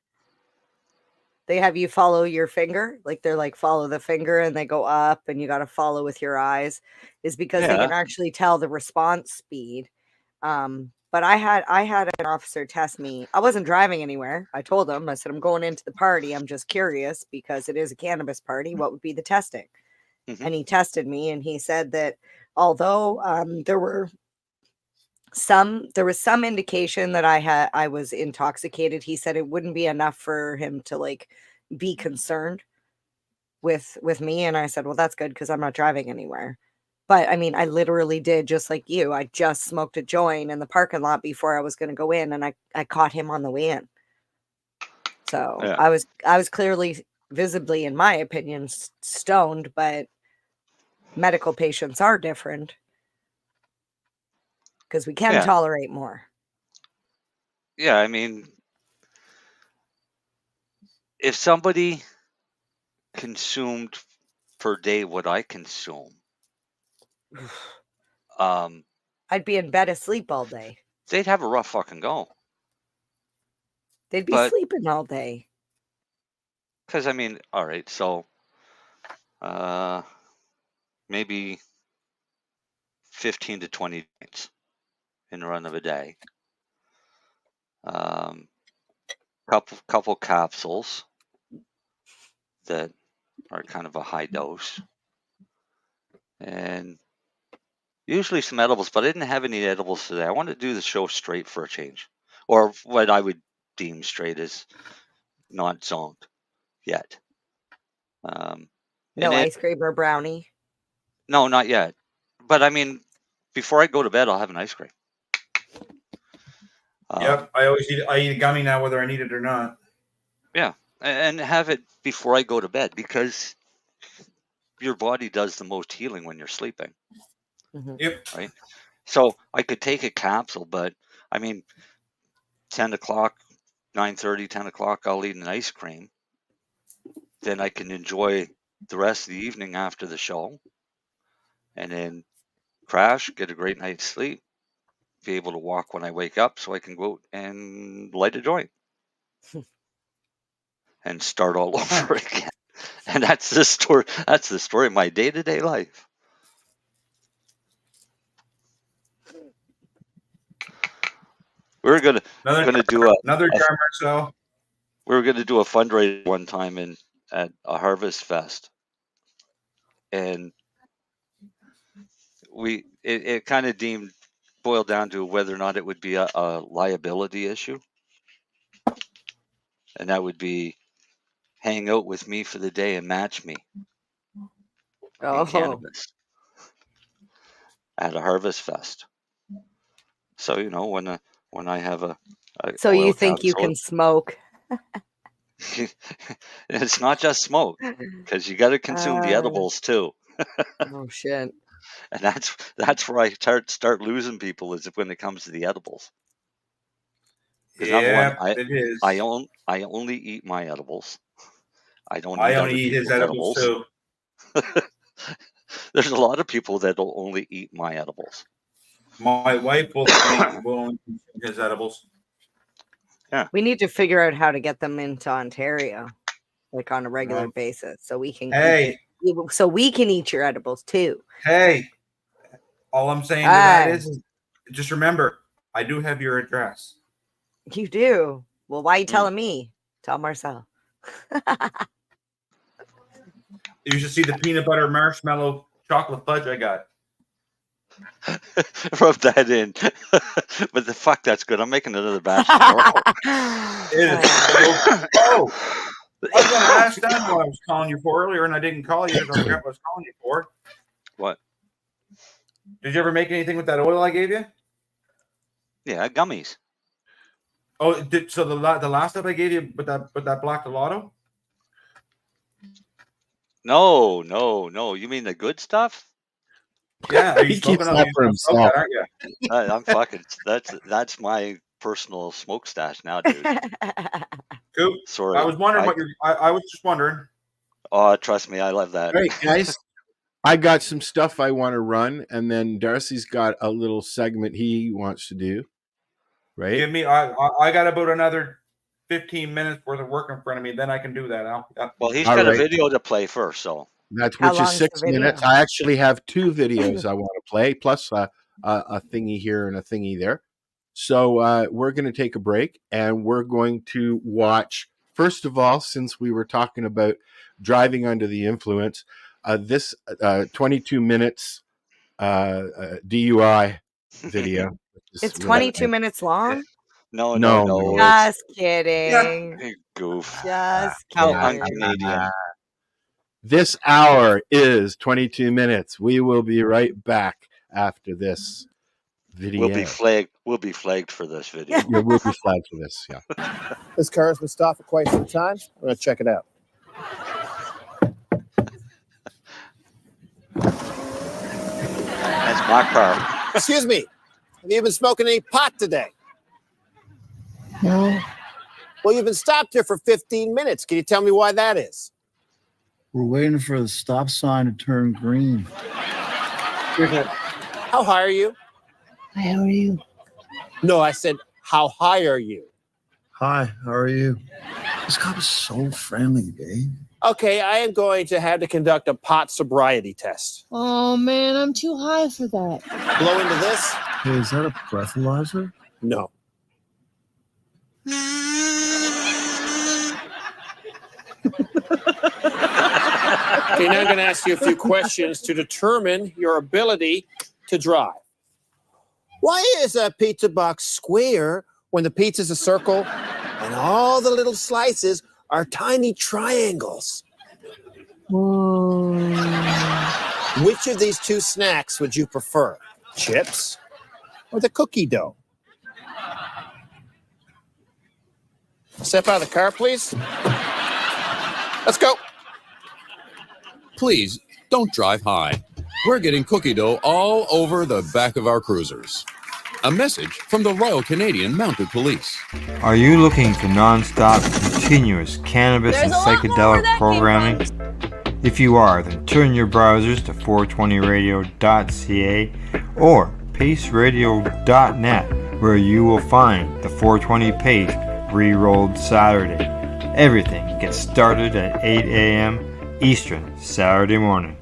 They have you follow your finger, like they're like follow the finger, and they go up, and you got to follow with your eyes. Is because they can actually tell the response speed. But I had an officer test me. I wasn't driving anywhere. I told him, I said, I'm going into the party. I'm just curious because it is a cannabis party. What would be the testing? Mm-hmm. And he tested me, and he said that although there was some indication that I was intoxicated, he said it wouldn't be enough for him to like be concerned with me. And I said, well, that's good because I'm not driving anywhere. But I mean, I literally did just like you. I just smoked a joint in the parking lot before I was going to go in, and I caught him on the way in. So Yeah. I was clearly, visibly, in my opinion, stoned, but medical patients are different because we can tolerate more. Yeah, I mean, if somebody consumed per day what I consume, I'd be in bed asleep all day. They'd have a rough fucking go. They'd be sleeping all day. Because I mean, all right, so maybe 15 to 20 nights in the run of a day. Couple capsules that are kind of a high dose, and usually some edibles. But I didn't have any edibles today. I wanted to do the show straight for a change, or what I would deem straight as not zoned yet. No ice cream or brownie? No, not yet. But I mean, before I go to bed, I'll have an ice cream. Yep, I eat a gummy now, whether I need it or not. Yeah, and have it before I go to bed because your body does the most healing when you're sleeping. Mm-hmm. Yep. Right. So I could take a capsule, but I mean, 10 o'clock, 9:30, 10 o'clock, I'll eat an ice cream. Then I can enjoy the rest of the evening after the show, and then crash, get a great night's sleep, be able to walk when I wake up so I can go out and light a joint and start all over again. And that's the story. That's the story of my day-to-day life. We're gonna do another jar, Marcel. We were gonna do a fundraiser one time at a Harvest Fest, and it kind of boiled down to whether or not it would be a liability issue, and that would be hang out with me for the day and match me in cannabis at a Harvest Fest. So when I have a so you think you can smoke? It's not just smoke, because you got to consume the edibles too. Oh shit! And that's where I start losing people, is when it comes to the edibles. Yeah, it is. I only eat my edibles. I don't. I only eat his edibles too. There's a lot of people that will only eat my edibles. My wife will only consume his edibles. Yeah. We need to figure out how to get them into Ontario, like on a regular basis, so we can. So we can eat your edibles too. Hey, all I'm saying to that is just remember, I do have your address. You do? Well, why are you telling me? Tell Marcel. You should see the peanut butter marshmallow chocolate fudge I got. Rub that in. But the fuck, that's good. I'm making another batch tomorrow. Oh, I was going to ask that what I was calling you for earlier, and I didn't call you because I forgot what I was calling you for. What? Did you ever make anything with that oil I gave you? Yeah, gummies. Oh, so the last stuff I gave you with that black gelato? No. You mean the good stuff? Yeah, he keeps that for himself. Aren't you? I'm fucking. That's my personal smoke stash now, dude. Cool. Sorry. I was wondering I was just wondering. Oh, trust me, I love that. All right, guys. I got some stuff I want to run, and then Darcy's got a little segment he wants to do. Right? Give me. I got about another 15 minutes worth of work in front of me. Then I can do that. Well, he's got a video to play first, so which is 6 minutes. I actually have 2 videos I want to play, plus a thingy here and a thingy there. So we're going to take a break, and we're going to watch. First of all, since we were talking about driving under the influence, this 22 minutes DUI video. It's 22 minutes long? No. Just kidding. Big goof. Just How kidding. un-Canadian. This hour is 22 minutes. We will be right back after this video. We'll be flagged for this video. Yeah, we'll be flagged for this, yeah. This car has been stopped for quite some time. I'm going to check it out. That's my car. Excuse me. Have you been smoking any pot today? No. Well, you've been stopped here for 15 minutes. Can you tell me why that is? We're waiting for the stop sign to turn green. How high are you? Hi, how are you? No, I said, how high are you? Hi, how are you? This cop is so friendly, babe. Okay, I am going to have to conduct a pot sobriety test. Oh, man, I'm too high for that. Blow into this? Hey, is that a breathalyzer? No. Okay, now I'm going to ask you a few questions to determine your ability to drive. Why is a pizza box square when the pizza's a circle and all the little slices are tiny triangles? Which of these 2 snacks would you prefer? Chips or the cookie dough? Step out of the car, please. Let's go. Please don't drive high. We're getting cookie dough all over the back of our cruisers. A message from the Royal Canadian Mounted Police. Are you looking for non-stop, continuous cannabis and psychedelic programming? If you are, then turn your browsers to 420radio.ca or paceradio.net, where you will find the 420 Pace re-rolled Saturday. Everything gets started at 8 a.m. Eastern Saturday morning.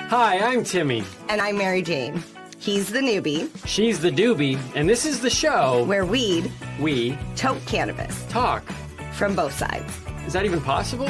Hi, I'm Timmy. And I'm Mary Jane. He's the newbie. She's the doobie. And this is the show where we tote cannabis. Talk. From both sides. Is that even possible?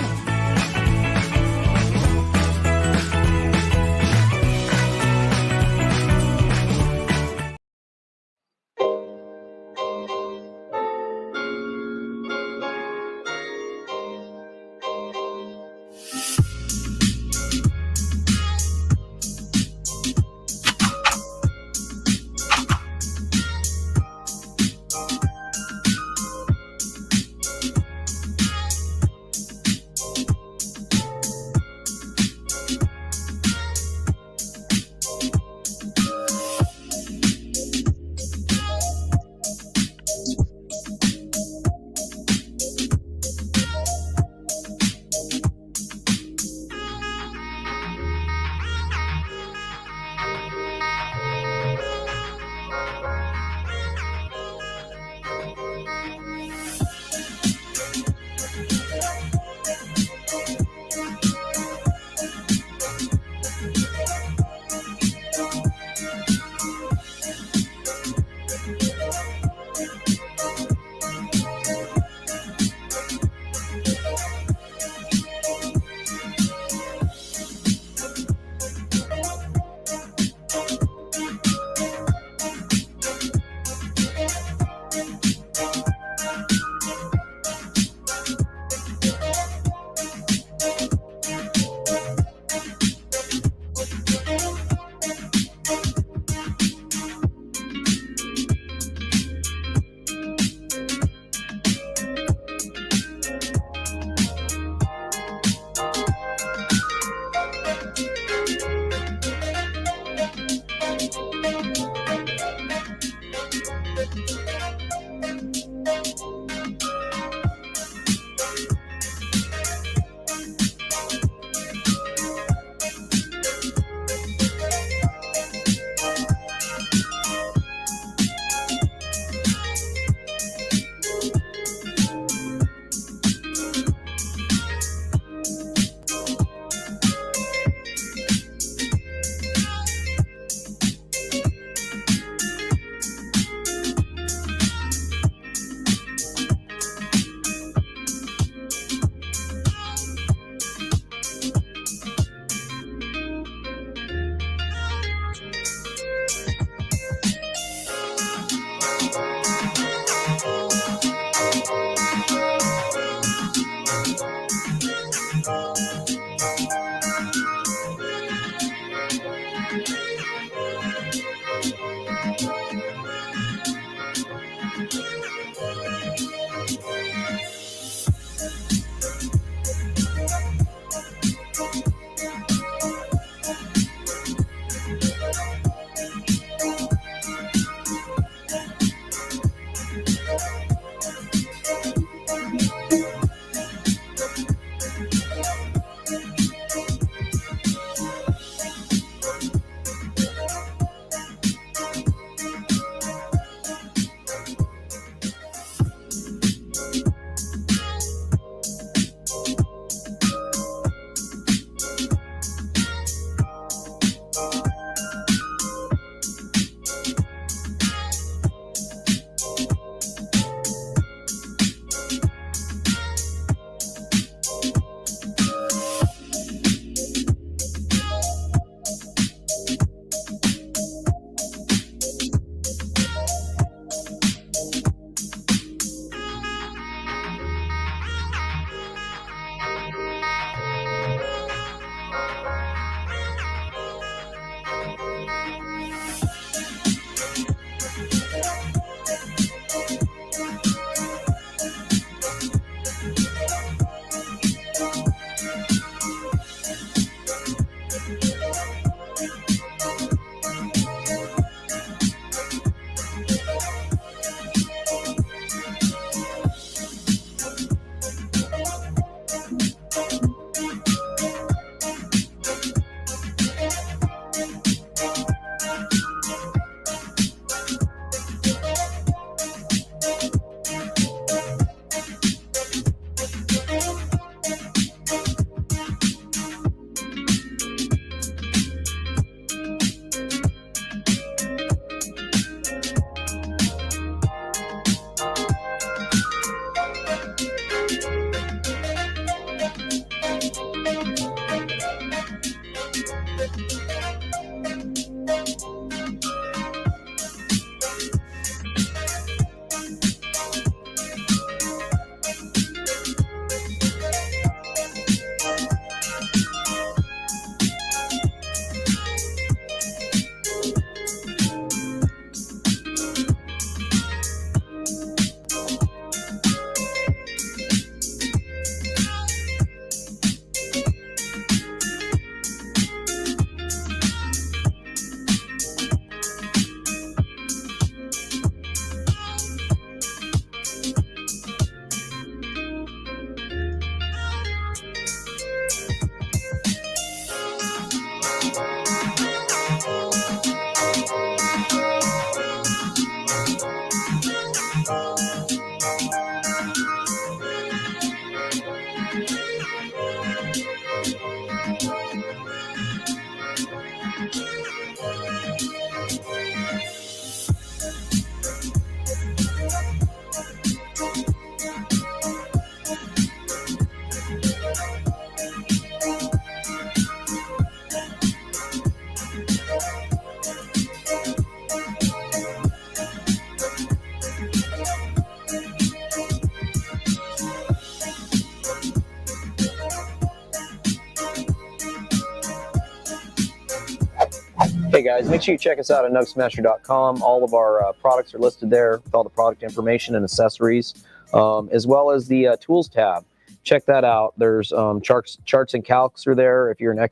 guys, make sure you check us out at nugsmasher.com. All of our products are listed there with all the product information and accessories, as well as the tools tab. Check that out. There's charts and calcs are there if you're an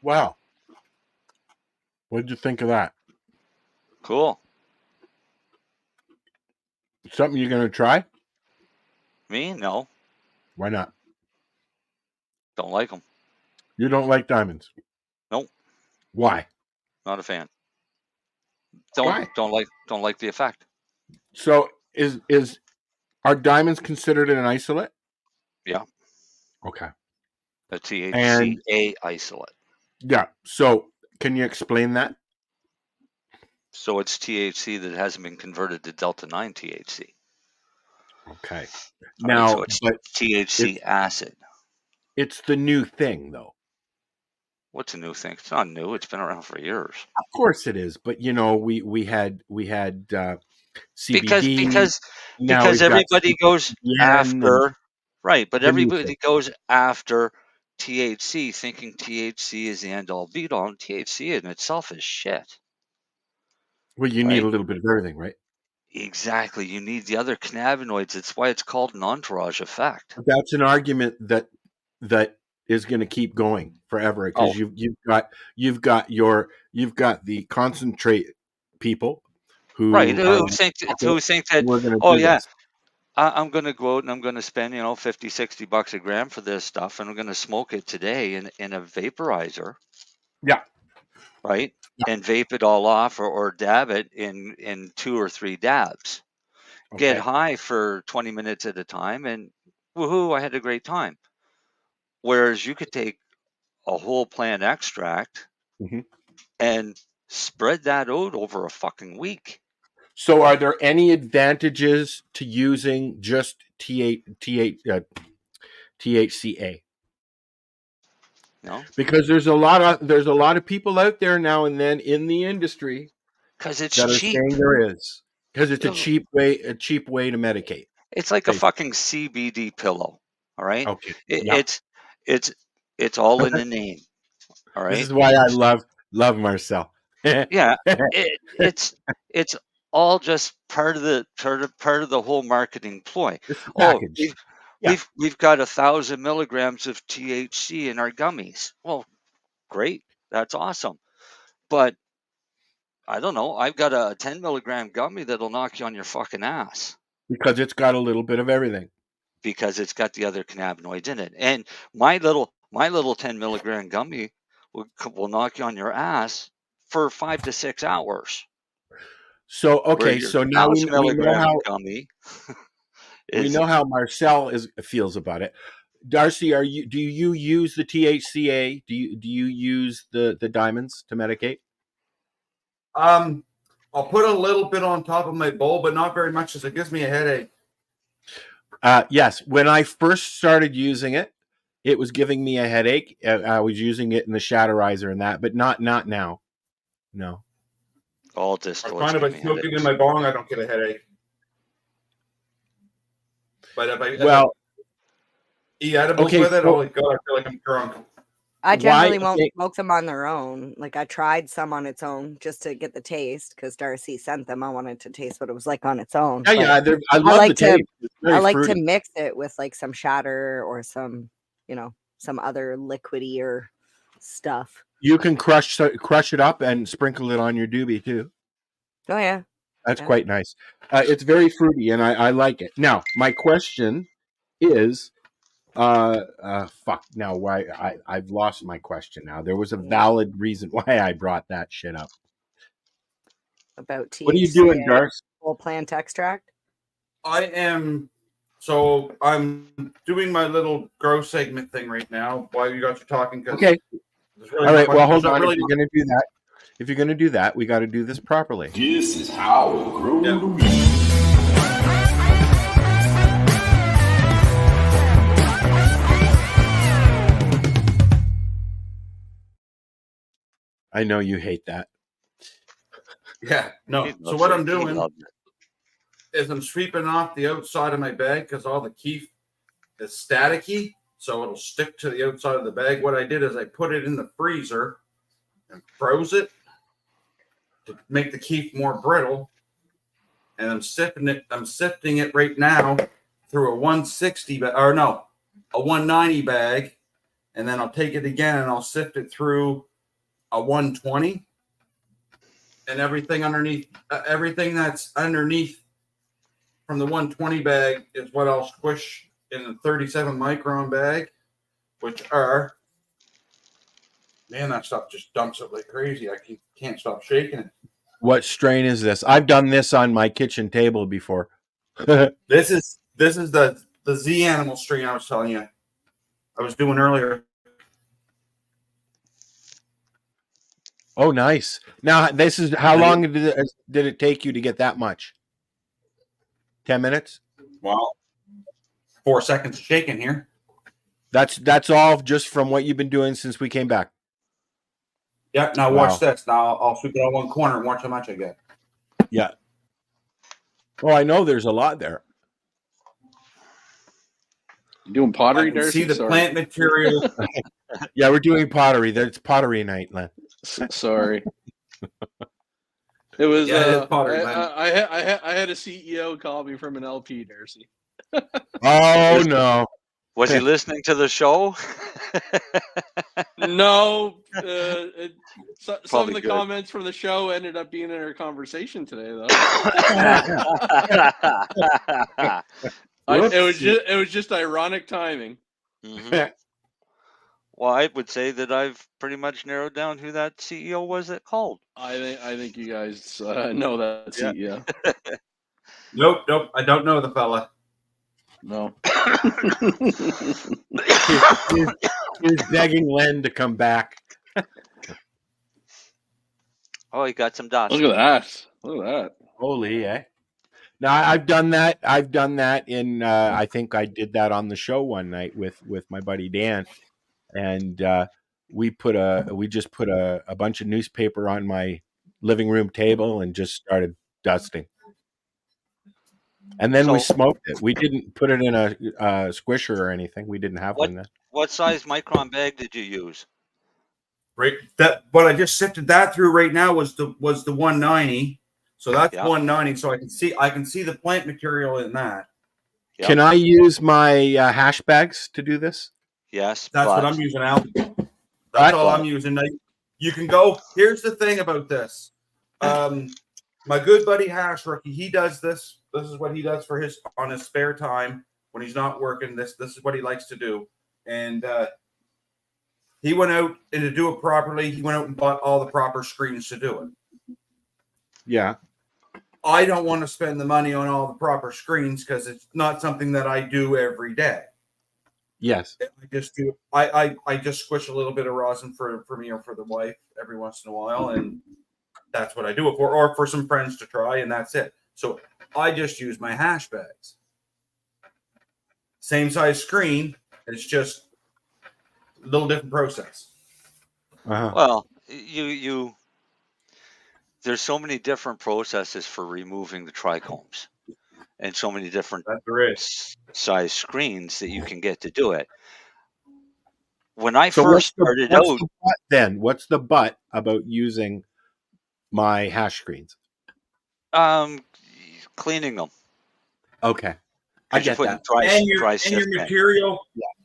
Wow. What did you think of that? Cool. Something you're going to try? Me? No. Why not? Don't like them. You don't like diamonds? Nope. Why? Not a fan. Why? Don't like the effect. So are diamonds considered an isolate? Yeah. Okay. A THCA isolate. Yeah. So can you explain that? So it's THC that hasn't been converted to Delta 9 THC. Okay. Now, so it's THC acid. It's the new thing, though. What's a new thing? It's not new. It's been around for years. Of course it is, but we had CBD because everybody goes after right, but everybody goes after THC, thinking THC is the end all be all. THC in itself is shit. Well, you need a little bit of everything, right? Exactly. You need the other cannabinoids. That's why it's called an entourage effect. That's an argument that is going to keep going forever because you've got the concentrate people who think that I'm going to go out and I'm going to spend $50-$60 a gram for this stuff and I'm going to smoke it today in a vaporizer. Yeah. Right. Yeah. And vape it all off or dab it in 2 or 3 dabs. Okay. Get high for 20 minutes at a time and woohoo, I had a great time. Whereas you could take a whole plant extract and spread that out over a fucking week. So are there any advantages to using just THCA? No. Because there's a lot of people out there now and then in the industry because it's that cheap. Are saying there is. Because it's a cheap way to medicate. It's like a fucking CBD pillow. All right. Okay. It's all in the name. All right. This is why I love Marcel. Yeah. It's all just part of the whole marketing ploy. We've got 1,000 milligrams of THC in our gummies. Well, great. That's awesome. But I don't know. I've got a 10 milligram gummy that'll knock you on your fucking ass. Because it's got a little bit of everything. Because it's got the other cannabinoids in it. And my little 10 milligram gummy will knock you on your ass for 5 to 6 hours. So okay, so now we know how gummy. We know how Marcel feels about it. Darcy, do you use the THCA? Do you use the diamonds to medicate? I'll put a little bit on top of my bowl, but not very much, as it gives me a headache. Yes, when I first started using it, it was giving me a headache. I was using it in the Shatterizer and that, but not now. No. All distills. I find if I smoke it in my bong, I don't get a headache. But if I eat edibles with it, oh my God, I feel like I'm drunk. I generally won't smoke them on their own. Like I tried some on its own just to get the taste because Darcy sent them. I wanted to taste what it was like on its own. Yeah, I love the taste. I like to mix it with like some shatter or some, some other liquidier stuff. You can crush it up and sprinkle it on your doobie too. Oh yeah, that's quite nice. It's very fruity and I like it. Now my question is. Fuck. Now, why I've lost my question. Now there was a valid reason why I brought that shit up. About THCA. What are you doing, Darcy? Whole plant extract. I'm doing my little grow segment thing right now while you guys are talking. Okay. Really all right. Well, hold on. Really if you're gonna do that, we got to do this properly. This is how we grow the weed. I know you hate that. Yeah, no. So what I'm doing is I'm sweeping off the outside of my bag because all the keef is staticky, so it'll stick to the outside of the bag. What I did is I put it in the freezer and froze it to make the keef more brittle. And I'm sifting it right now through a 160 or no, a 190 bag, and then I'll take it again and I'll sift it through a 120, and everything that's underneath from the 120 bag is what I'll squish in a 37 micron bag, which are, man, that stuff just dumps it like crazy. I can't stop shaking it. What strain is this? I've done this on my kitchen table before. This is the Z animal strain I was telling you I was doing earlier. Oh, nice. Now, this is how long did it take you to get that much? 10 minutes? Well, 4 seconds of shaking here. That's all just from what you've been doing since we came back. Yeah. Now watch this. Now I'll sweep it on one corner and watch how much I get. Yeah. Well, I know there's a lot there. You doing pottery, Darcy? See the plant material. Yeah, we're doing pottery. It's pottery night, Len. Sorry. It was. Yeah, pottery, I had a CEO call me from an LP, Darcy. Oh no! Was he listening to the show? No. Some of the good. comments from the show ended up being in our conversation today, though. It was just ironic timing. Mm-hmm. Well, I would say that I've pretty much narrowed down who that CEO was that called. I think you guys know that CEO. Nope. I don't know the fella. No. He's begging Len to come back. Oh, he got some dust. Look at that. Holy, eh? Now I've done that. In I think I did that on the show one night with my buddy Dan, and we just put a bunch of newspaper on my living room table and just started dusting. And then we smoked it. We didn't put it in a squisher or anything. We didn't have one then. What size micron bag did you use? Right. What I just sifted that through right now was the 190. So that's 190. So I can see the plant material in that. Yep. Can I use my hash bags to do this? Yes. That's what I'm using, Al. That's all I'm using. Now, you can go. Here's the thing about this. My good buddy Hash Rookie, he does this. This is what he does on his spare time when he's not working. This is what he likes to do. And he went out, and to do it properly, he went out and bought all the proper screens to do it. Yeah. I don't want to spend the money on all the proper screens because it's not something that I do every day. Yes. I just do. I just squish a little bit of rosin for me or for the wife every once in a while, and that's what I do it for, or for some friends to try, and that's it. So I just use my hash bags. Same size screen. It's just a little different process. Uh-huh. Well, there's so many different processes for removing the trichomes, and so many different size screens that you can get to do it. When I first started out, what's the but about using my hash screens? Cleaning them. Okay, I get that.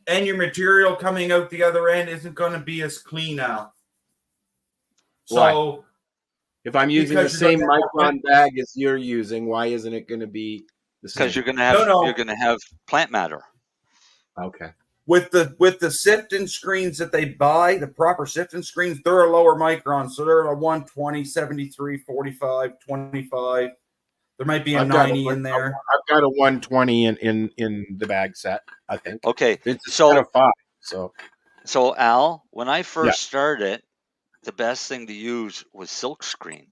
And your material coming out the other end isn't going to be as clean now. So, why? If I'm using the same micron bag as you're using, why isn't it going to be the same? Because you're going to have plant matter. Okay. With the sifting screens that they buy, the proper sifting screens, they're a lower micron, so they're a 120, 73, 45, 25. There might be a 90 in there. I've got a 120 in the bag set, I think. Okay. It's a set of 5. So Al, when I first started, the best thing to use was silk screen.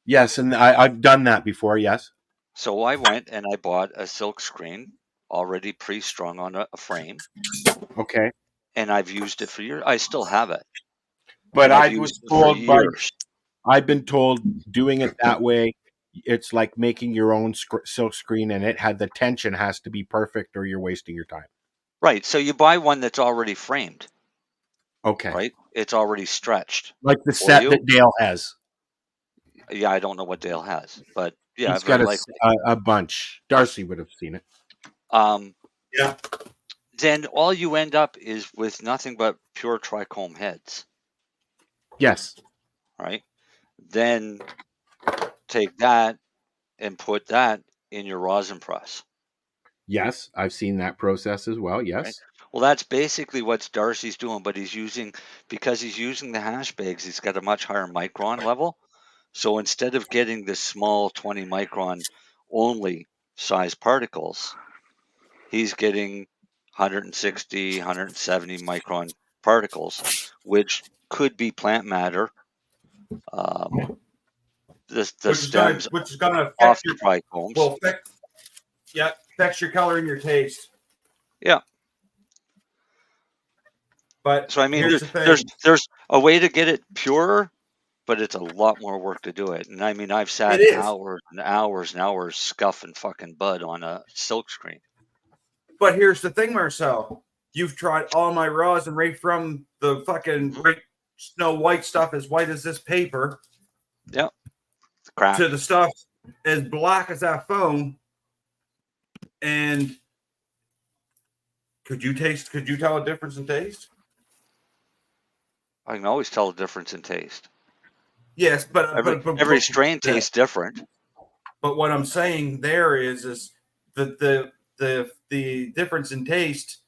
Yes, and I've done that before, yes. So I went and I bought a silk screen already pre-strung on a frame. Okay. And I've used it for years. I still have it. But I've been told doing it that way, it's like making your own silk screen, and the tension has to be perfect or you're wasting your time. Right. So you buy one that's already framed. Okay. Right. it's already stretched. Like the for set you. that Dale has. Yeah, I don't know what Dale has, but yeah, He's very got likely. a bunch. Darcy would have seen it. Yeah. Then all you end up is with nothing but pure trichome heads. Yes. Right. Then take that and put that in your rosin press. Yes, I've seen that process as well. Yes. Right? Well, that's basically what Darcy's doing, but because he's using the hash bags, he's got a much higher micron level. So instead of getting the small 20 micron only size particles, he's getting 160, 170 micron particles, which could be plant matter. The stems which is going to off affect the trichomes. Will affects your color and your taste. Yeah. But so I mean, here's the thing. there's a way to get it purer, but it's a lot more work to do it. And I mean, I've sat hours and hours and hours scuffing fucking bud on a silk screen. But here's the thing, Marcel. You've tried all my rosin right from the fucking right snow white stuff as white as this paper. Yep. Crap. To the stuff as black as that foam. And could you tell a difference in taste? I can always tell a difference in taste. Yes, but every strain tastes different. But what I'm saying there is that the difference in taste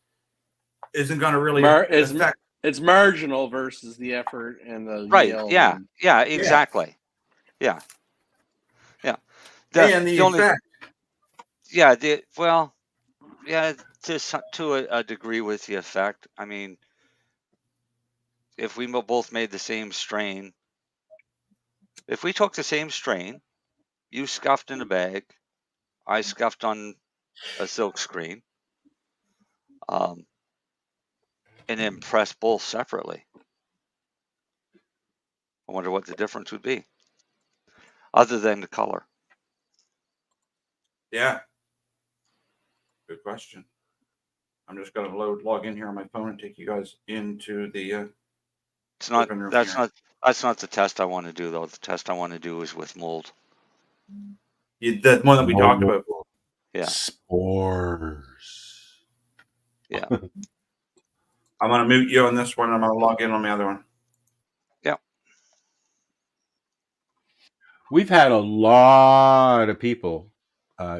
isn't going to really affect. It's marginal versus the effort and the right. yield. Yeah. Yeah. Exactly. Yeah. Yeah. And the effect. Yeah. Yeah. To a degree with the effect. I mean, if we both made the same strain, if we took the same strain, you scuffed in a bag, I scuffed on a silk screen, and then pressed both separately, I wonder what the difference would be, other than the color. Yeah. Good question. I'm just going to log in here on my phone and take you guys into the. It's not. That's not the test I want to do though. The test I want to do is with mold. The one that we talked about. Yeah. Spores. Yeah. I'm going to mute you on this one. I'm going to log in on the other one. Yeah. We've had a lot of people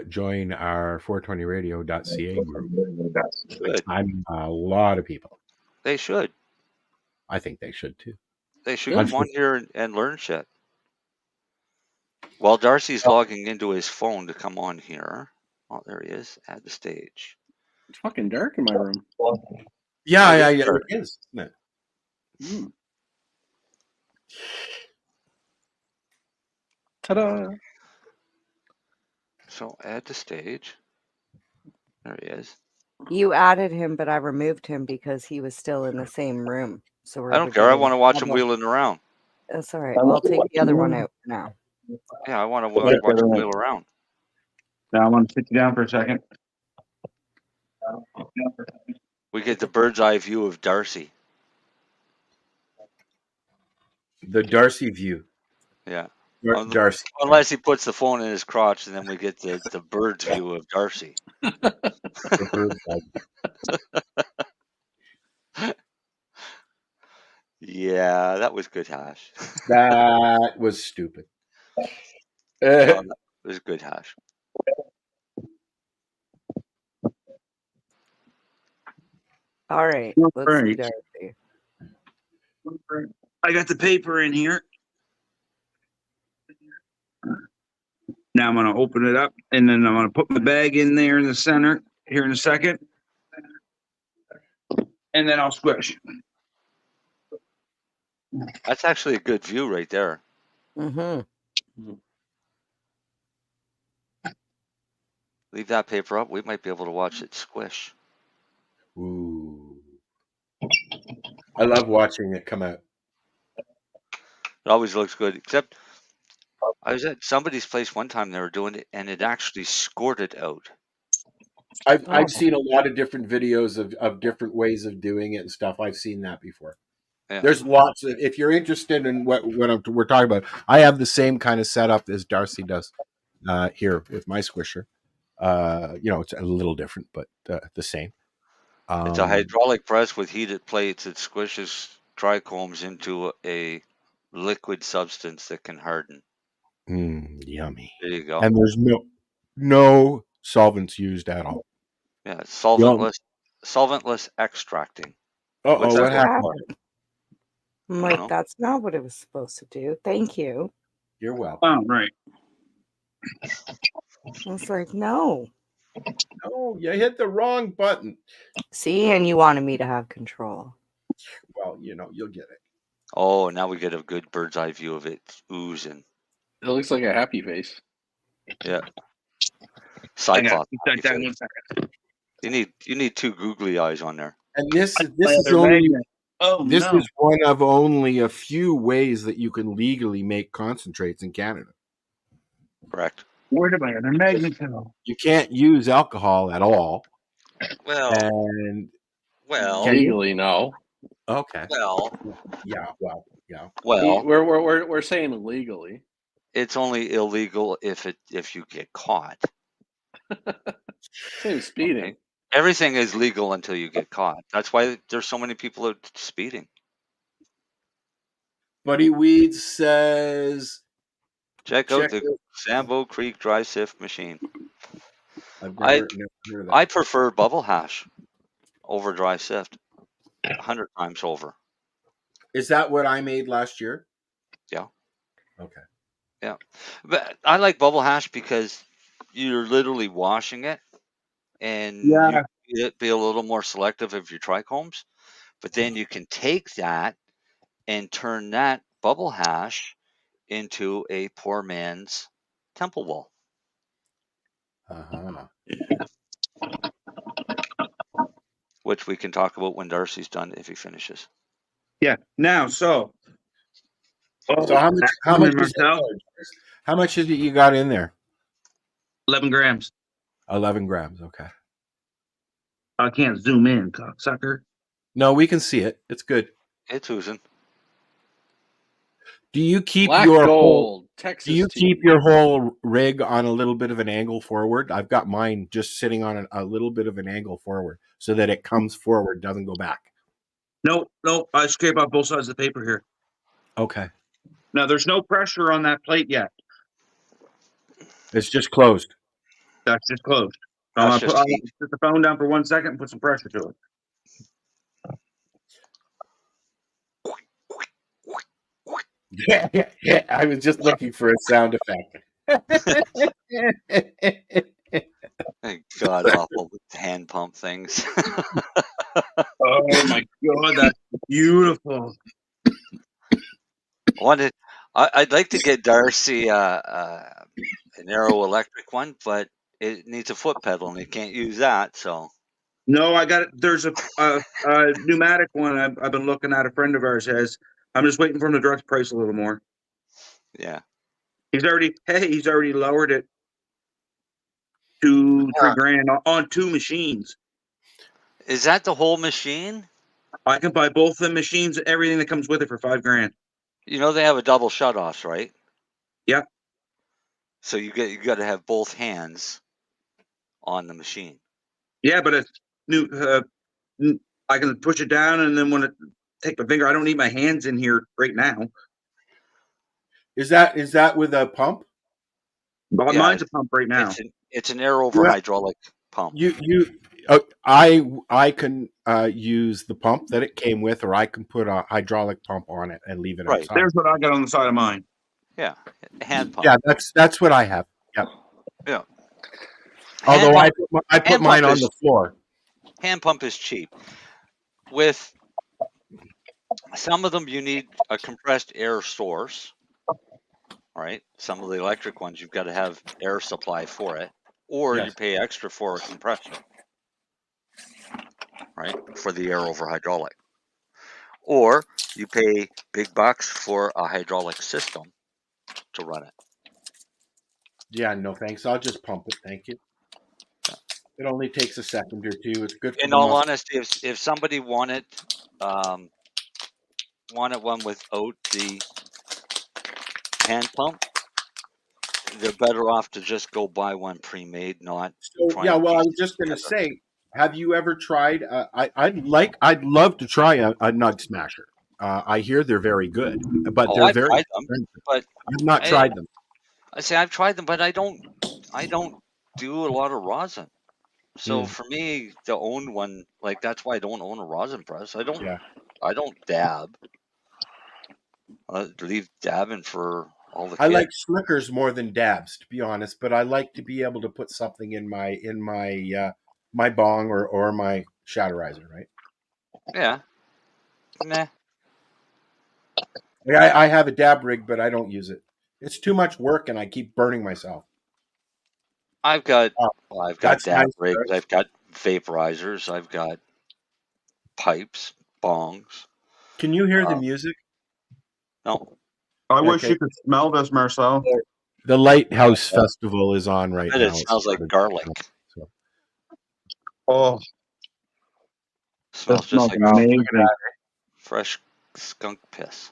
join our 420radio.ca group. Good. I'm a lot of people. They should. I think they should too. They should come on here and learn shit. While Darcy's logging into his phone to come on here. Oh, there he is. Add the stage. It's fucking dark in my room. Yeah, it is, isn't it? Ta-da! So add the stage. There he is. You added him, but I removed him because he was still in the same room. So I don't care. I want to watch him wheeling around. That's all right. I'll take the other one out now. Yeah, I want to watch him wheel around. Now I'm going to sit you down for a second. We get the bird's eye view of Darcy. The Darcy view. Yeah. Darcy. Unless he puts the phone in his crotch, and then we get the bird's view of Darcy. Yeah, that was good hash. That was stupid. It was good hash. All right. Let's see Darcy. I got the paper in here. Now I'm going to open it up, and then I'm going to put my bag in there in the center here in a second. And then I'll squish. That's actually a good view right there. Mm-hmm. Leave that paper up. We might be able to watch it squish. Ooh. I love watching it come out. It always looks good, except I was at somebody's place one time. They were doing it, and it actually squirted out. I've seen a lot of different videos of different ways of doing it and stuff. I've seen that before. Yeah. There's lots of. If you're interested in what we're talking about, I have the same kind of setup as Darcy does here with my squisher. It's a little different, but the same. It's a hydraulic press with heated plates. It squishes trichomes into a liquid substance that can harden. Yummy. There you go. And there's no solvents used at all. Yeah, solventless extracting. What happened? I'm like, that's not what it was supposed to do. Thank you. You're welcome. Oh, right. I was like, no. No, you hit the wrong button. See, and you wanted me to have control. Well, you'll get it. Oh, now we get a good bird's eye view of it oozing. It looks like a happy face. Yeah. Cyclops. You need two googly eyes on there. And this is only is one of only a few ways that you can legally make concentrates in Canada. Correct. Where did my other magnet go? You can't use alcohol at all. Well, legally, no. Okay. Well, yeah. Well, we're saying legally. It's only illegal if you get caught. Same speeding. Okay. Everything is legal until you get caught. That's why there's so many people out speeding. Buddy Weeds says, check out the Sambo Creek dry sift machine. I've never heard of that. I prefer bubble hash over dry sift 100 times over. Is that what I made last year? Yeah. Okay. Yeah. But I like bubble hash because you're literally washing it and you can be a little more selective of your trichomes. But then you can take that and turn that bubble hash into a poor man's temple wall. Which we can talk about when Darcy's done if he finishes. Yeah. Now, so how much is it you got in there? 11 grams. 11 grams. Okay. I can't zoom in, cocksucker. No, we can see it. It's good. It's oozing. Do you keep Black your gold, Texas keep your whole rig on a little bit of an angle forward? I've got mine just sitting on a little bit of an angle forward so that it comes forward, doesn't go back. No, I scrape off both sides of the paper here. Okay. Now there's no pressure on that plate yet. It's just closed. That's just closed. I'm gonna put the phone down for 1 second and put some pressure to it. Yeah. I was just looking for a sound effect. God awful hand pump things. Oh my God, that's beautiful. I'd like to get Darcy an aero electric one, but it needs a foot pedal and he can't use that. So no, I got it. There's a pneumatic one I've been looking at. A friend of ours has. I'm just waiting for him to drop the price a little more. Yeah, he's already lowered it to $3,000 on 2 machines. Is that the whole machine? I can buy both the machines, everything that comes with it for $5,000. You know they have a double shutoffs, right? Yeah. So you got to have both hands on the machine. Yeah, but it's new. I can push it down, and then when it take my finger, I don't need my hands in here right now. Is that with a pump? Well, yeah, mine's a pump right now. It's an air over hydraulic pump. I can use the pump that it came with, or I can put a hydraulic pump on it and leave it outside. There's what I got on the side of mine. Yeah, hand pump. Yeah, that's what I have. Yeah. Yeah. Although I put mine on the floor. Hand pump is cheap. With some of them, you need a compressed air source. Right. Some of the electric ones, you've got to have air supply for it, or you pay extra for a compressor. Right, for the air over hydraulic, or you pay big bucks for a hydraulic system to run it. Yeah, no thanks. I'll just pump it. Thank you. It only takes a second or two. It's good. In all honesty, if somebody wanted wanted one without the hand pump, they're better off to just go buy one pre-made, not So trying yeah, to well, I piece was it just going to together. say, have you ever tried? I'd love to try a Nug Smasher. I hear they're very good, but Oh, they're I've very tried them, expensive. but I've not I tried them. say I've tried them, but I don't do a lot of rosin. So Mm. for me to own one, like that's why I don't own a rosin press. I don't dab. I leave dabbing for all the I like kids. slickers more than dabs, to be honest. But I like to be able to put something in my my bong or my shatterizer, right? Yeah. Meh. Like I have a dab rig, but I don't use it. It's too much work, and I keep burning myself. I've got That's dab nice, rigs, Darcy. I've got vaporizers, I've got pipes, bongs. Can you hear the music? No. I wish Okay. you could smell this, Marcel. The Lighthouse Festival is on right And now. it smells like garlic. So. Oh, Smells that just smells like amazing. fresh skunk piss.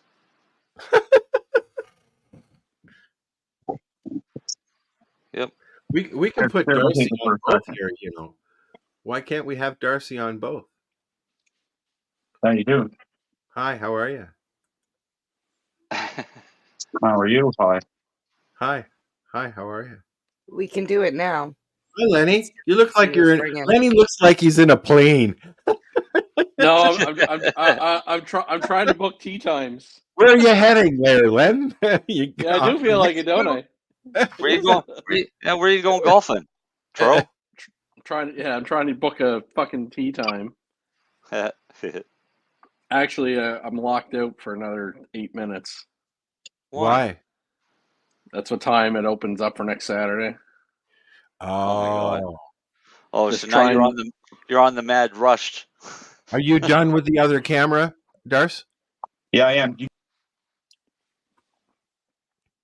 Yep. We can put Here, Darcy take it for on a both second. here, you know. Why can't we have Darcy on both? How you doing? Hi, how are you? How are you? Hi. Hi, how are you? We can do it now. Hi, Lenny. You look like He you're was in. ringing. Lenny looks like he's in a plane. No, I'm trying to book tea times. Where are you heading there, Len? You Yeah, I off do to feel like it, don't Mexico? I? Where you going? Where are you going golfing? True. I'm trying to book a fucking tea time. Actually, I'm locked out for another 8 minutes. Why? That's what time it opens up for next Saturday. Oh my god. Oh. Oh, Just so now you're trying- on the mad rush. Are you done with the other camera, Darce? Yeah, I am.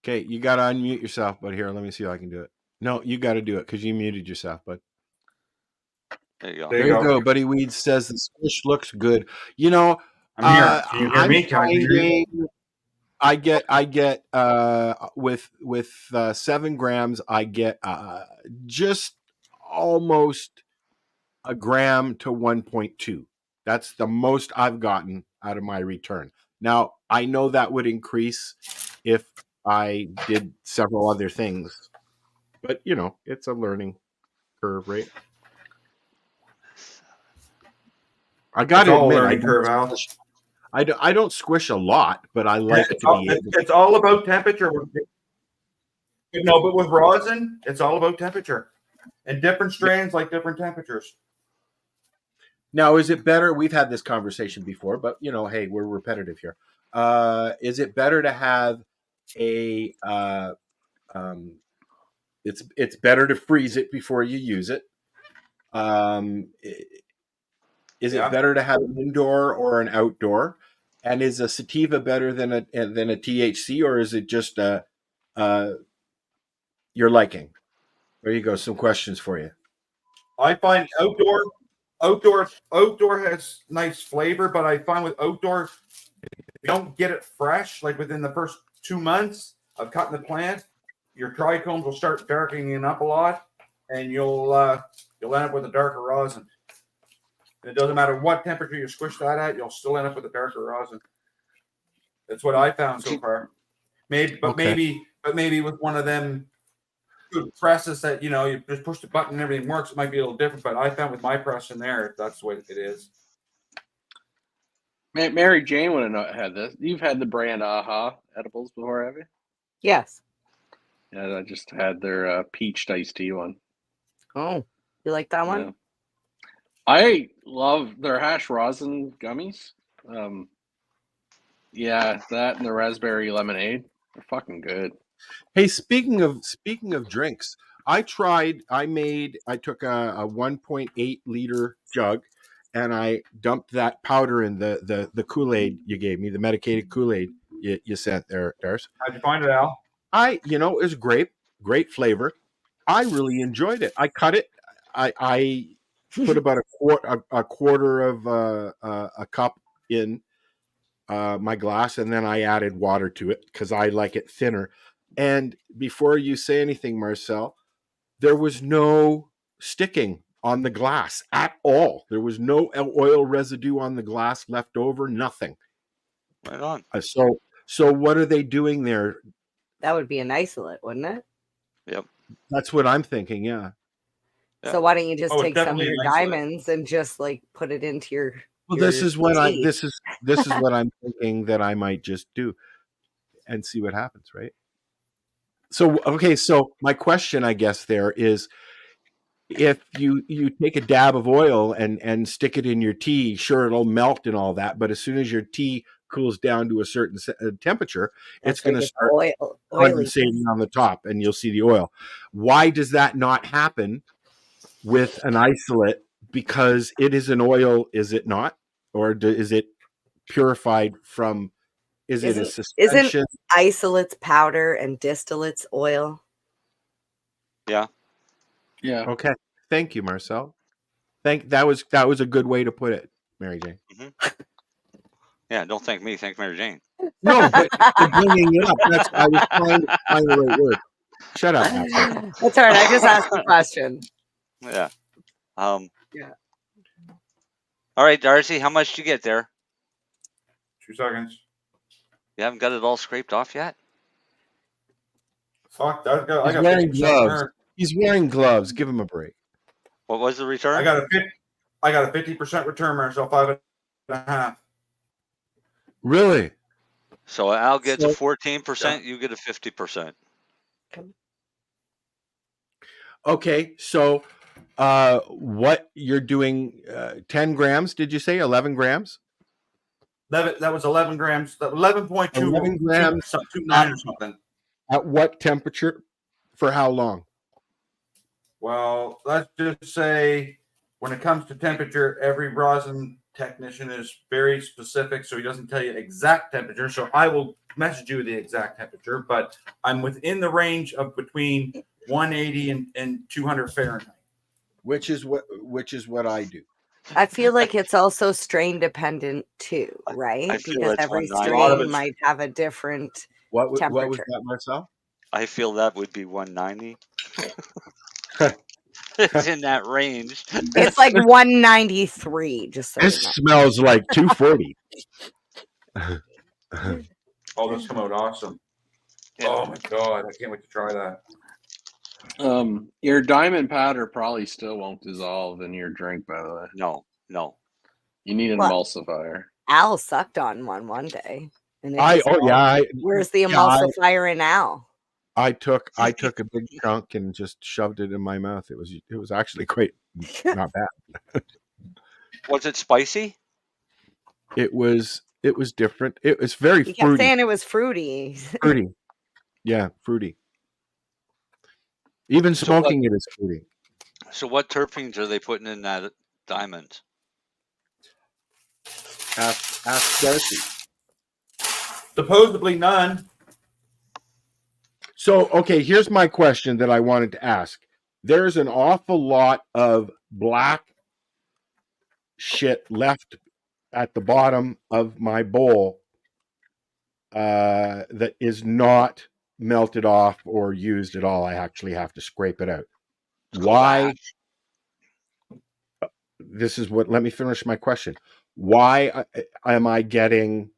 Okay, you got to unmute yourself, but here, let me see if I can do it. No, you got to do it because you muted yourself, bud. There you go. There you go. Buddy Weeds says the squish looks good. You know, I'm here. Can you hear me? Can I hear you? I get with 7 grams, I get just almost a gram to 1.2. That's the most I've gotten out of my return. Now, I know that would increase if I did several other things, but you know, it's a learning curve, right? I got to admit, I don't squish a lot, but I like to be able. It's all about temperature. No, but with rosin, it's all about temperature. And different strains like different temperatures. Now, is it better? We've had this conversation before, but you know, hey, we're repetitive here. Is it better to have a? It's better to freeze it before you use it. Is it better to have an indoor or an outdoor? And is a sativa better than a THC, or is it just your liking? There you go. Some questions for you. I find outdoor has nice flavor, but I find with outdoor, if you don't get it fresh, like within the first 2 months of cutting the plant, your trichomes will start darkening up a lot, and you'll end up with a darker rosin. It doesn't matter what temperature you squish that at, you'll still end up with a darker rosin. That's what I found so far. Maybe with one of them good presses that, you know, you just push the button and everything works, it might be a little different, but I found with my press in there, that's the way it is. Marijane would have had this. You've had the brand Aha edibles before, have you? Yes. Yeah, I just had their peach iced tea one. Oh, you like that one? Yeah. I love their hash rosin gummies. Yeah, that and the raspberry lemonade. They're fucking good. Hey, speaking of drinks, I took a 1.8 liter jug and I dumped that powder in the Kool-Aid you gave me, the medicated Kool-Aid you sent there, Darce. How'd you find it, Al? It was great flavor. I really enjoyed it. I cut it. I put about a quarter of a cup in. my glass, and then I added water to it because I like it thinner. And before you say anything, Marcel, there was no sticking on the glass at all. There was no oil residue on the glass left over, nothing. Right on. So what are they doing there? That would be an isolate, wouldn't it? Yep. That's what I'm thinking, yeah. So why don't you just Oh, take some of definitely your an isolate. diamonds and just like put it into your Well, your this is what tea? this is what I'm thinking that I might just do and see what happens, right? So okay, so my question, I guess, there is, if you take a dab of oil and stick it in your tea, sure, it'll melt and all that, but as soon as your tea cools down to a certain temperature, That's it's going where to it start gets condensating on the top, and you'll see the oil. Why does that not happen with an isolate? Because it is an oil, is it not? Or is it purified from? Is it a suspension? Isn't isolates powder and distillates oil? Yeah. Yeah. Okay. Thank you, Marcel. That was a good way to put it, Mary Jane. Yeah, don't thank me. Thank Mary Jane. No, but for bringing it up, I was trying to find the right word. Shut up, Marcel. That's all right. I just asked the question. Yeah. Yeah. All right, Darcy, how much did you get there? 2 seconds. You haven't got it all scraped off yet? Fuck, I got He's wearing 50% gloves. return. He's wearing gloves. Give him a break. What was the return? I got a 50% return, Marcel, 5.5. Really? So Al gets a 14%, you get a 50%. Okay, so what you're doing, 10 grams, did you say? 11 grams? That was 11 grams. 11.2. 11 grams. 2.9 or something. At what temperature? For how long? Well, let's just say when it comes to temperature, every rosin technician is very specific, so he doesn't tell you exact temperature. So I will message you the exact temperature, but I'm within the range of between 180 and 200 Fahrenheit. Which is what I do. I feel like it's also strain dependent too, right? I feel Because it's every 190. strain might have a different What was temperature. that, Marcel? I feel that would be 190. It's in that range. It's like 193. Just so This you know. smells like 240. Oh, this come out awesome. Oh my god, I can't wait to try that. Your diamond powder probably still won't dissolve in your drink, by the way. No. You need an What? emulsifier. Al sucked on one day. And where's the yeah, emulsifier in Al? I took a big chunk and just shoved it in my mouth. It was actually quite not bad. Was it spicy? It was different. It was very You kept fruity. saying it was fruity. Fruity. Yeah, fruity. Even smoking it is fruity. So what terpenes are they putting in that diamond? Ask Darcy. Supposedly none. So, okay, here's my question that I wanted to ask. There's an awful lot of black shit left at the bottom of my bowl that is not melted off or used at all. I actually have to scrape it out. Why? Let me finish my question. Why am I getting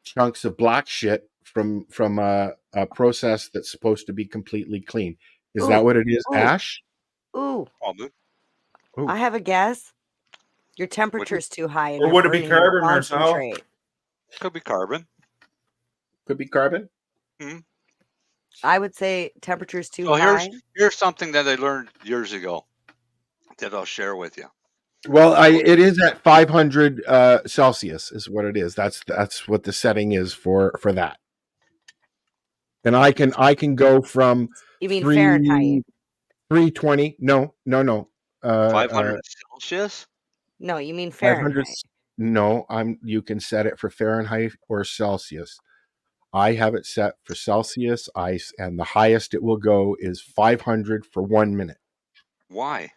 chunks of black shit from a process that's supposed to be completely clean? Is that what it is, Ash? Ooh. Ooh. I have a guess. Your temperature's too high. And Or you're would it be burning your carbon, Marcel? concentrate. Could be carbon. Could be carbon? I would say temperature's too So high. here's something that I learned years ago that I'll share with you. Well, it is at 500 Celsius is what it is. That's what the setting is for that. And I can go from You mean Fahrenheit? 320. No. 500 Celsius? No, you mean 500. Fahrenheit. No, you can set it for Fahrenheit or Celsius. I have it set for Celsius, and the highest it will go is 500 for 1 minute. Why?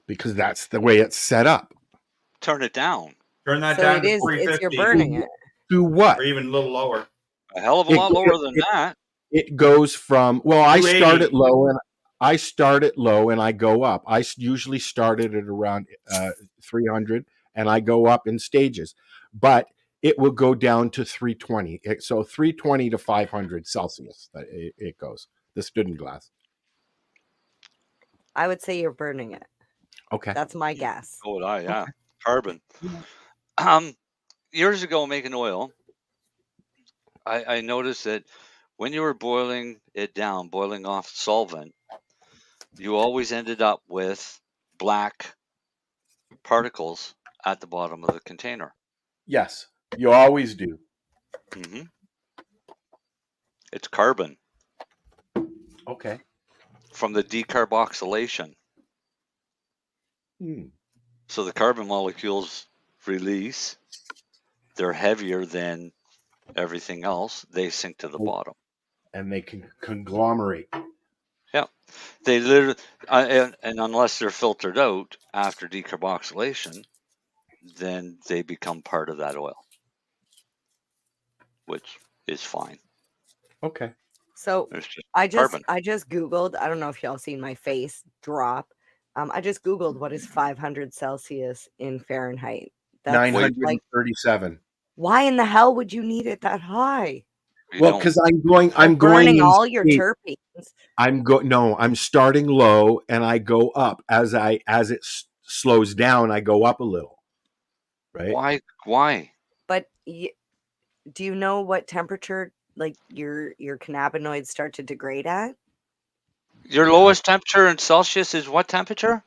Because that's the way it's set up. Turn it down. Turn that So down it to is. 350. It's you're burning it. To what? Or even a little lower. A hell of a lot lower than that. It goes from, well, I start 280. at low and I go up. I usually started at around 300 and I go up in stages, but it will go down to 320. So 320 to 500 Celsius, it goes, the student glass. I would say you're burning it. Okay. That's my guess. So would I, yeah. Okay. Carbon. Years ago, making oil, I noticed that when you were boiling it down, boiling off solvent, you always ended up with black particles at the bottom of the container. Yes, you always do. Mm-hmm. It's carbon. Okay. From the decarboxylation. So the carbon molecules release. They're heavier than everything else. They sink to the bottom. And they can conglomerate. Yeah. They literally, and unless they're filtered out after decarboxylation, then they become part of that oil, which is fine. Okay. So There's just I carbon. just Googled, I don't know if y'all seen my face drop. I just Googled what is 500 Celsius in Fahrenheit. That's 937. Why in the hell would you need it that high? Well, because I'm You're going burning in all your state. terpenes. I'm starting low and I go up as it slows down. I go up a little. Right? Why? But do you know what temperature like your cannabinoids start to degrade at? Your lowest temperature in Celsius is what temperature?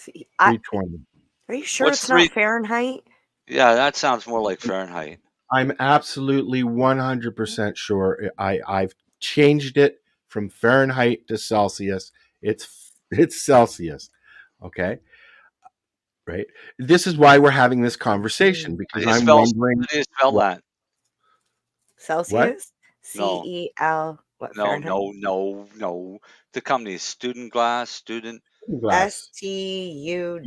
320. Are you sure What's it's not Fahrenheit? Yeah, that sounds more like Fahrenheit. I'm absolutely 100% sure. I've changed it from Fahrenheit to Celsius. It's Celsius. Okay. Right. This is why we're having this conversation, because I'm wondering. How do you spell that? Celsius? No. CEL. What? No, Fahrenheit? no. The company is Student Glass, Student. STUDEN.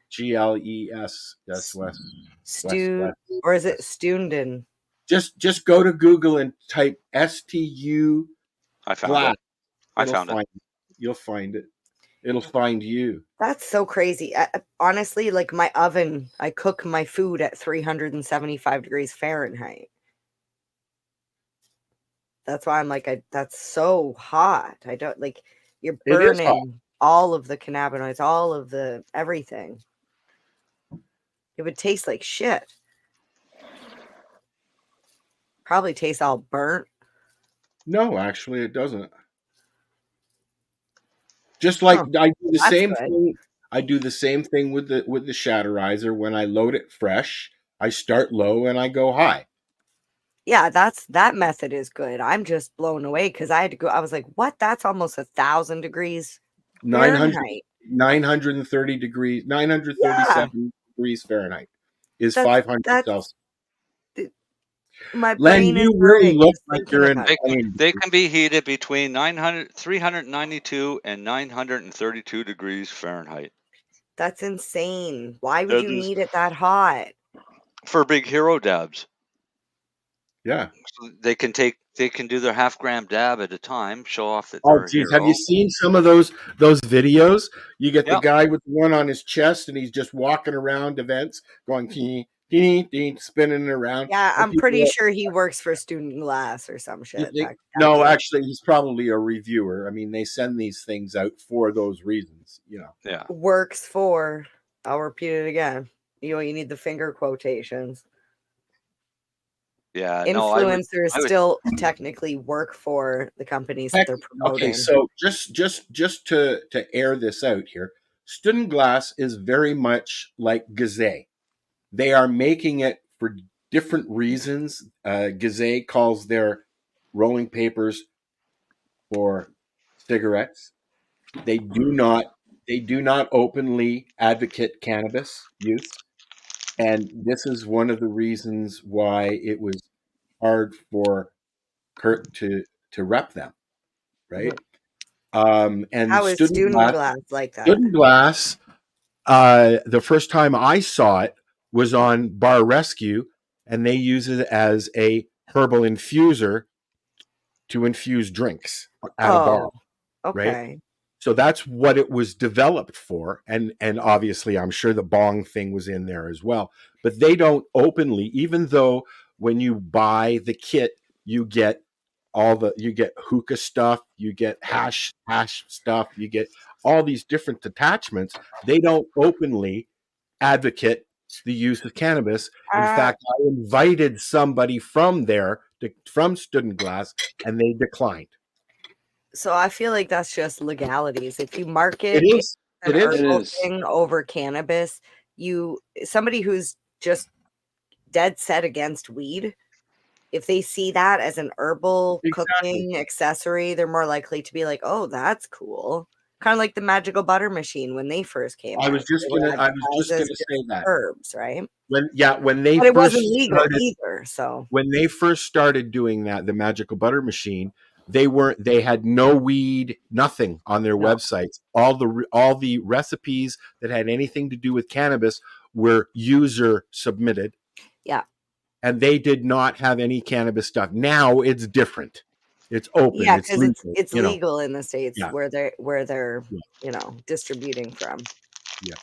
GLES. That's West. Or is it Stunden? Just go to Google and type STU. I found glass. it. I found it. You'll find it. It'll find you. That's so crazy. Honestly, like my oven, I cook my food at 375 degrees Fahrenheit. That's why I'm like, that's so hot. I don't like, you're burning all of the cannabinoids, all of the everything. It would taste like shit. Probably tastes all burnt. No, actually, it doesn't. Just like I do the same thing. I do the same thing with the Shatterizer. When I load it fresh, I start low and I go high. Yeah, that method is good. I'm just blown away because I had to go. I was like, what? That's almost 1,000 degrees. 930 degrees, 937 degrees Fahrenheit is 500 Celsius. My Len, brain you is really burning look just like thinking you're in about it. pain. They can be heated between 392 and 932 degrees Fahrenheit. That's insane. Why would you need it that hot? For big hero dabs. Yeah. So they can do their half-gram dab at a time, show off that Oh, they're a geez. hero. Have you seen some of those videos? You get the guy with the one on his chest and he's just walking around events going spinning around. Yeah, And I'm people pretty are- sure he works for Student Glass or some shit. No, actually, he's probably a reviewer. I mean, they send these things out for those reasons, Yeah. Works for, I'll repeat it again. You need the finger quotations. Yeah. Influencers still technically work for the companies that they're promoting. Okay, so just to air this out here, Student Glass is very much like Gazet. They are making it for different reasons. Gazet calls their rolling papers for cigarettes. They do not openly advocate cannabis use, and this is one of the reasons why it was hard for Kurt to rep them, right? And How is Student Glass like that? Student Glass, the first time I saw it was on Bar Rescue and they use it as a herbal infuser to infuse drinks at a bar. Okay. Right? So that's what it was developed for. And obviously I'm sure the bong thing was in there as well. But they don't openly, even though when you buy the kit, you get hookah stuff, you get hash stuff, you get all these different attachments. They don't openly advocate the use of cannabis. In fact, I invited somebody from Student Glass, and they declined. So I feel like that's just legalities. If you market It is. an It herbal is. thing over cannabis, somebody who's just dead set against weed, if they see that as an herbal cooking accessory, they're more likely to be like, "Oh, that's cool." Kind of like the magical butter machine when they first came out. I was just gonna say that. Herbs, right? When they But it first wasn't legal started, either. So when they first started doing that, the magical butter machine, they had no weed, nothing on their websites. All the recipes that had anything to do with cannabis were user submitted. Yeah. And they did not have any cannabis stuff. Now it's different. It's open. Yeah, it's because legal, it's legal in the States Yeah. where they're distributing from. Yeah.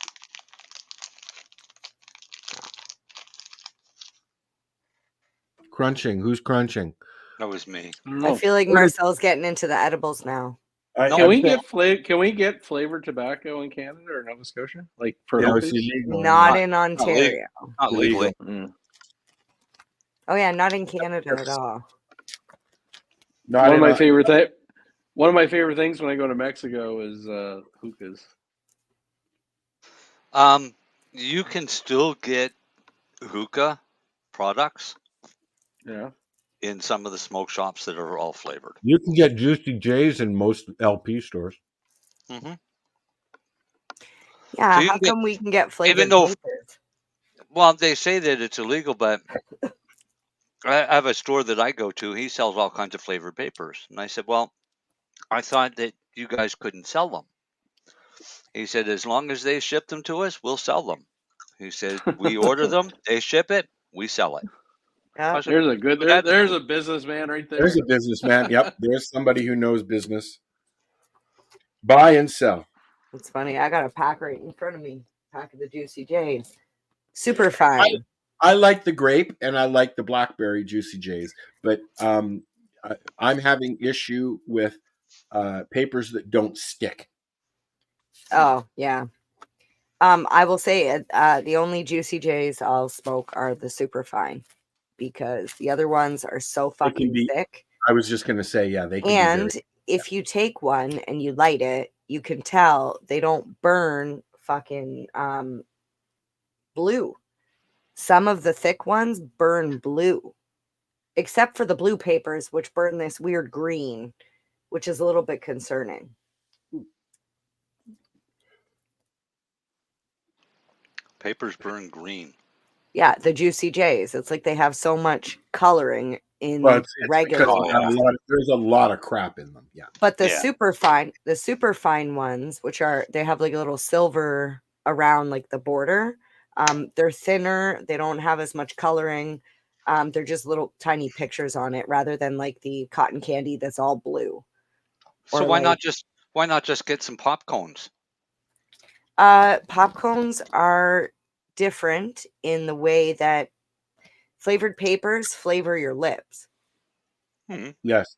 Crunching. Who's crunching? That was me. I feel like Marcel's getting into the edibles now. Can we get flavored tobacco in Canada or Nova Scotia? Like for hookahs? Not in Ontario. Not legally. Oh yeah, not in Canada at all. One of my favorite things when I go to Mexico is hookahs. You can still get hookah products. Yeah. In some of the smoke shops that are all flavored. You can get Juicy J's in most LP stores. Mm-hmm. Yeah, how come we can get flavored even though, papers? Well, they say that it's illegal, but I have a store that I go to. He sells all kinds of flavored papers. And I said, well, I thought that you guys couldn't sell them. He said, as long as they ship them to us, we'll sell them. He said, we order them, they ship it, we sell it. Yeah. There's a businessman right there. There's a businessman. Yep. There's somebody who knows business. Buy and sell. It's funny. I got a pack right in front of me. Pack of the Juicy J's. Super fine. I like the grape and I like the blackberry Juicy J's, but I'm having issue with papers that don't stick. Oh, yeah. I will say the only Juicy J's I'll smoke are the super fine because the other ones are so fucking thick. I was just going to say, yeah, they can And be if you take one and you light it, you can tell they don't burn fucking blue. Some of the thick ones burn blue, except for the blue papers, which burn this weird green, which is a little bit concerning. Papers burn green. Yeah, the Juicy J's. It's like they have so much coloring in regular. There's a lot of crap in them. Yeah. But the super fine ones, which they have like a little silver around like the border. They're thinner. They don't have as much coloring. They're just little tiny pictures on it rather than like the cotton candy that's all blue. So why not just get some pop cones? Pop cones are different in the way that flavored papers flavor your lips. Yes.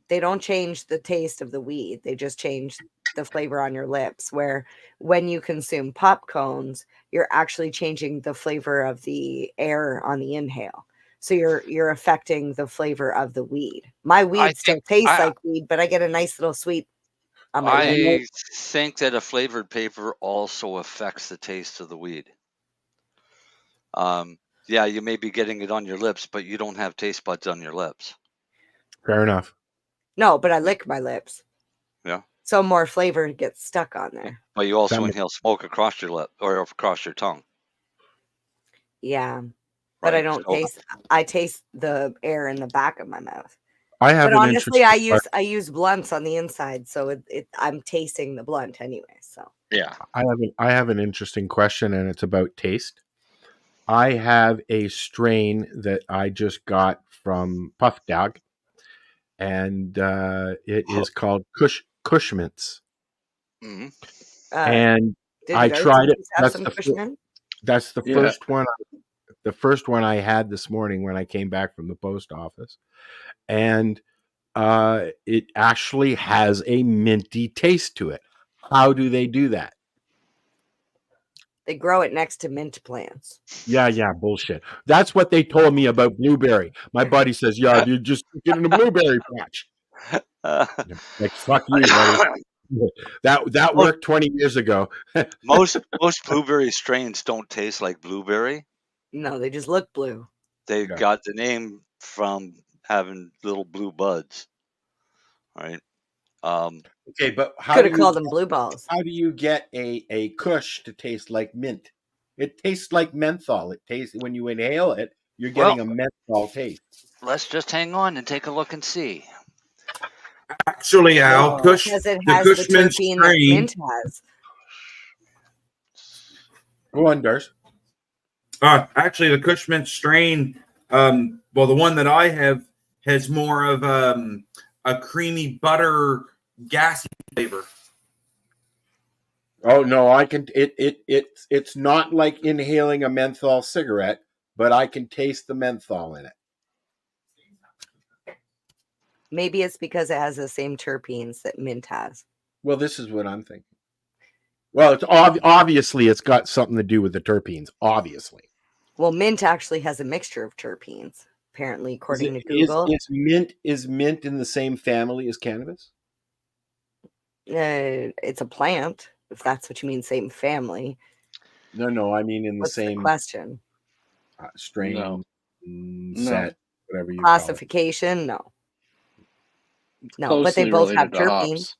They don't change the taste of the weed. They just change the flavor on your lips, where when you consume pop cones, you're actually changing the flavor of the air on the inhale. So you're affecting the flavor of the weed. My weed still tastes like weed, but I get a nice little sweet on my I think that a flavored paper also affects the taste of the weed. Yeah, you may be getting it on your lips, but you don't have taste buds on your lips. Fair enough. No, but I lick my lips. Yeah. So more flavor gets stuck on there. But you also inhale smoke across your lip or across your tongue. Yeah. But I don't taste. I taste the air in the back of my mouth. But honestly, I use blunts on the inside, so I'm tasting the blunt anyway. So yeah, I have an interesting question, and it's about taste. I have a strain that I just got from Puff Dog, and it is called Cushmints. Mm-hmm. And Did I tried it. have some Cushman? That's the Yeah. first one. The first one I had this morning when I came back from the post office, and it actually has a minty taste to it. How do they do that? They grow it next to mint plants. Yeah, bullshit. That's what they told me about blueberry. My buddy says, "Yeah, you just get in a blueberry patch." Like, fuck you, buddy. That worked 20 years ago. most blueberry strains don't taste like blueberry. No, they just look blue. They Yeah. got the name from having little blue buds, right? Okay, but how Could do have you called them blue balls. how do you get a Kush to taste like mint? It tastes like menthol. It tastes when you inhale it, you're getting a menthol taste. Let's just hang on and take a look and see. Actually, Al, Because it has the Cushman terpene that strain. mint has. Go on, Darcy. Actually, the Cushman strain, well, the one that I have has more of a creamy butter, gassy flavor. Oh no, I can. It's not like inhaling a menthol cigarette, but I can taste the menthol in it. Maybe it's because it has the same terpenes that mint has. Well, this is what I'm thinking. Well, it's obviously it's got something to do with the terpenes. Obviously. Well, mint actually has a mixture of terpenes, apparently, according to Google. Is mint in the same family as cannabis? It's a plant, if that's what you mean, same family. No, I mean in the What's same the question? strain, set, whatever you Classification, no. No, but they Closely both have related to terpenes. hops.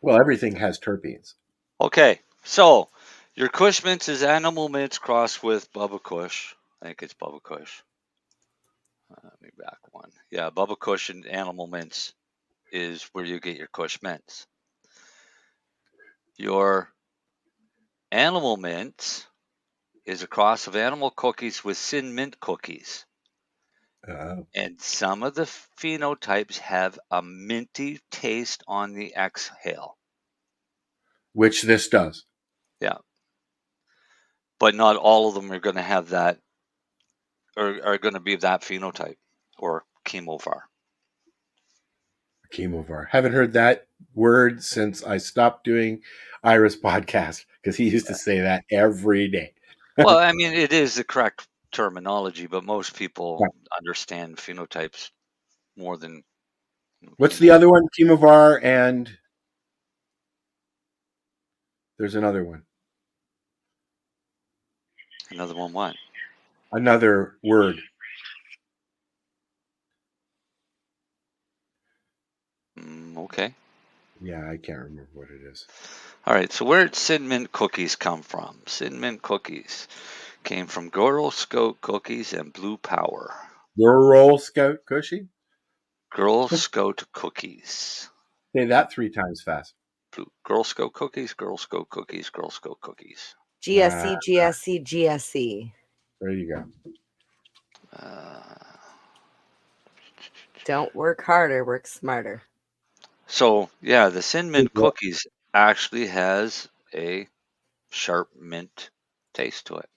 Well, everything has terpenes. Okay, so your Kush mints is animal mints crossed with Bubba Kush. I think it's Bubba Kush. Let me back one. Yeah, Bubba Kush and animal mints is where you get your Kush mints. Your animal mints is a cross of animal cookies with sin mint cookies. And some of the phenotypes have a minty taste on the exhale. Which this does. Yeah. But not all of them are going to have that, or are going to be that phenotype or chemovar. Chemovar. Haven't heard that word since I stopped doing Ira's podcast because he used to say that every day. Well, I mean, it is the correct terminology, but most people understand phenotypes more than. What's the other one? Chemovar, and there's another one. Another one what? Another word. Okay. Yeah, I can't remember what it is. All right, so where did Sin Mint cookies come from? Sin Mint cookies came from Girl Scout cookies and Blue Power. Girl Scout cookie? Girl Scout cookies. Say that 3 times fast. Girl Scout cookies, Girl Scout cookies, Girl Scout cookies. GSC, GSC, GSC. There you go. Don't work harder, work smarter. So, yeah, the Sin Mint cookies actually has a sharp mint taste to it.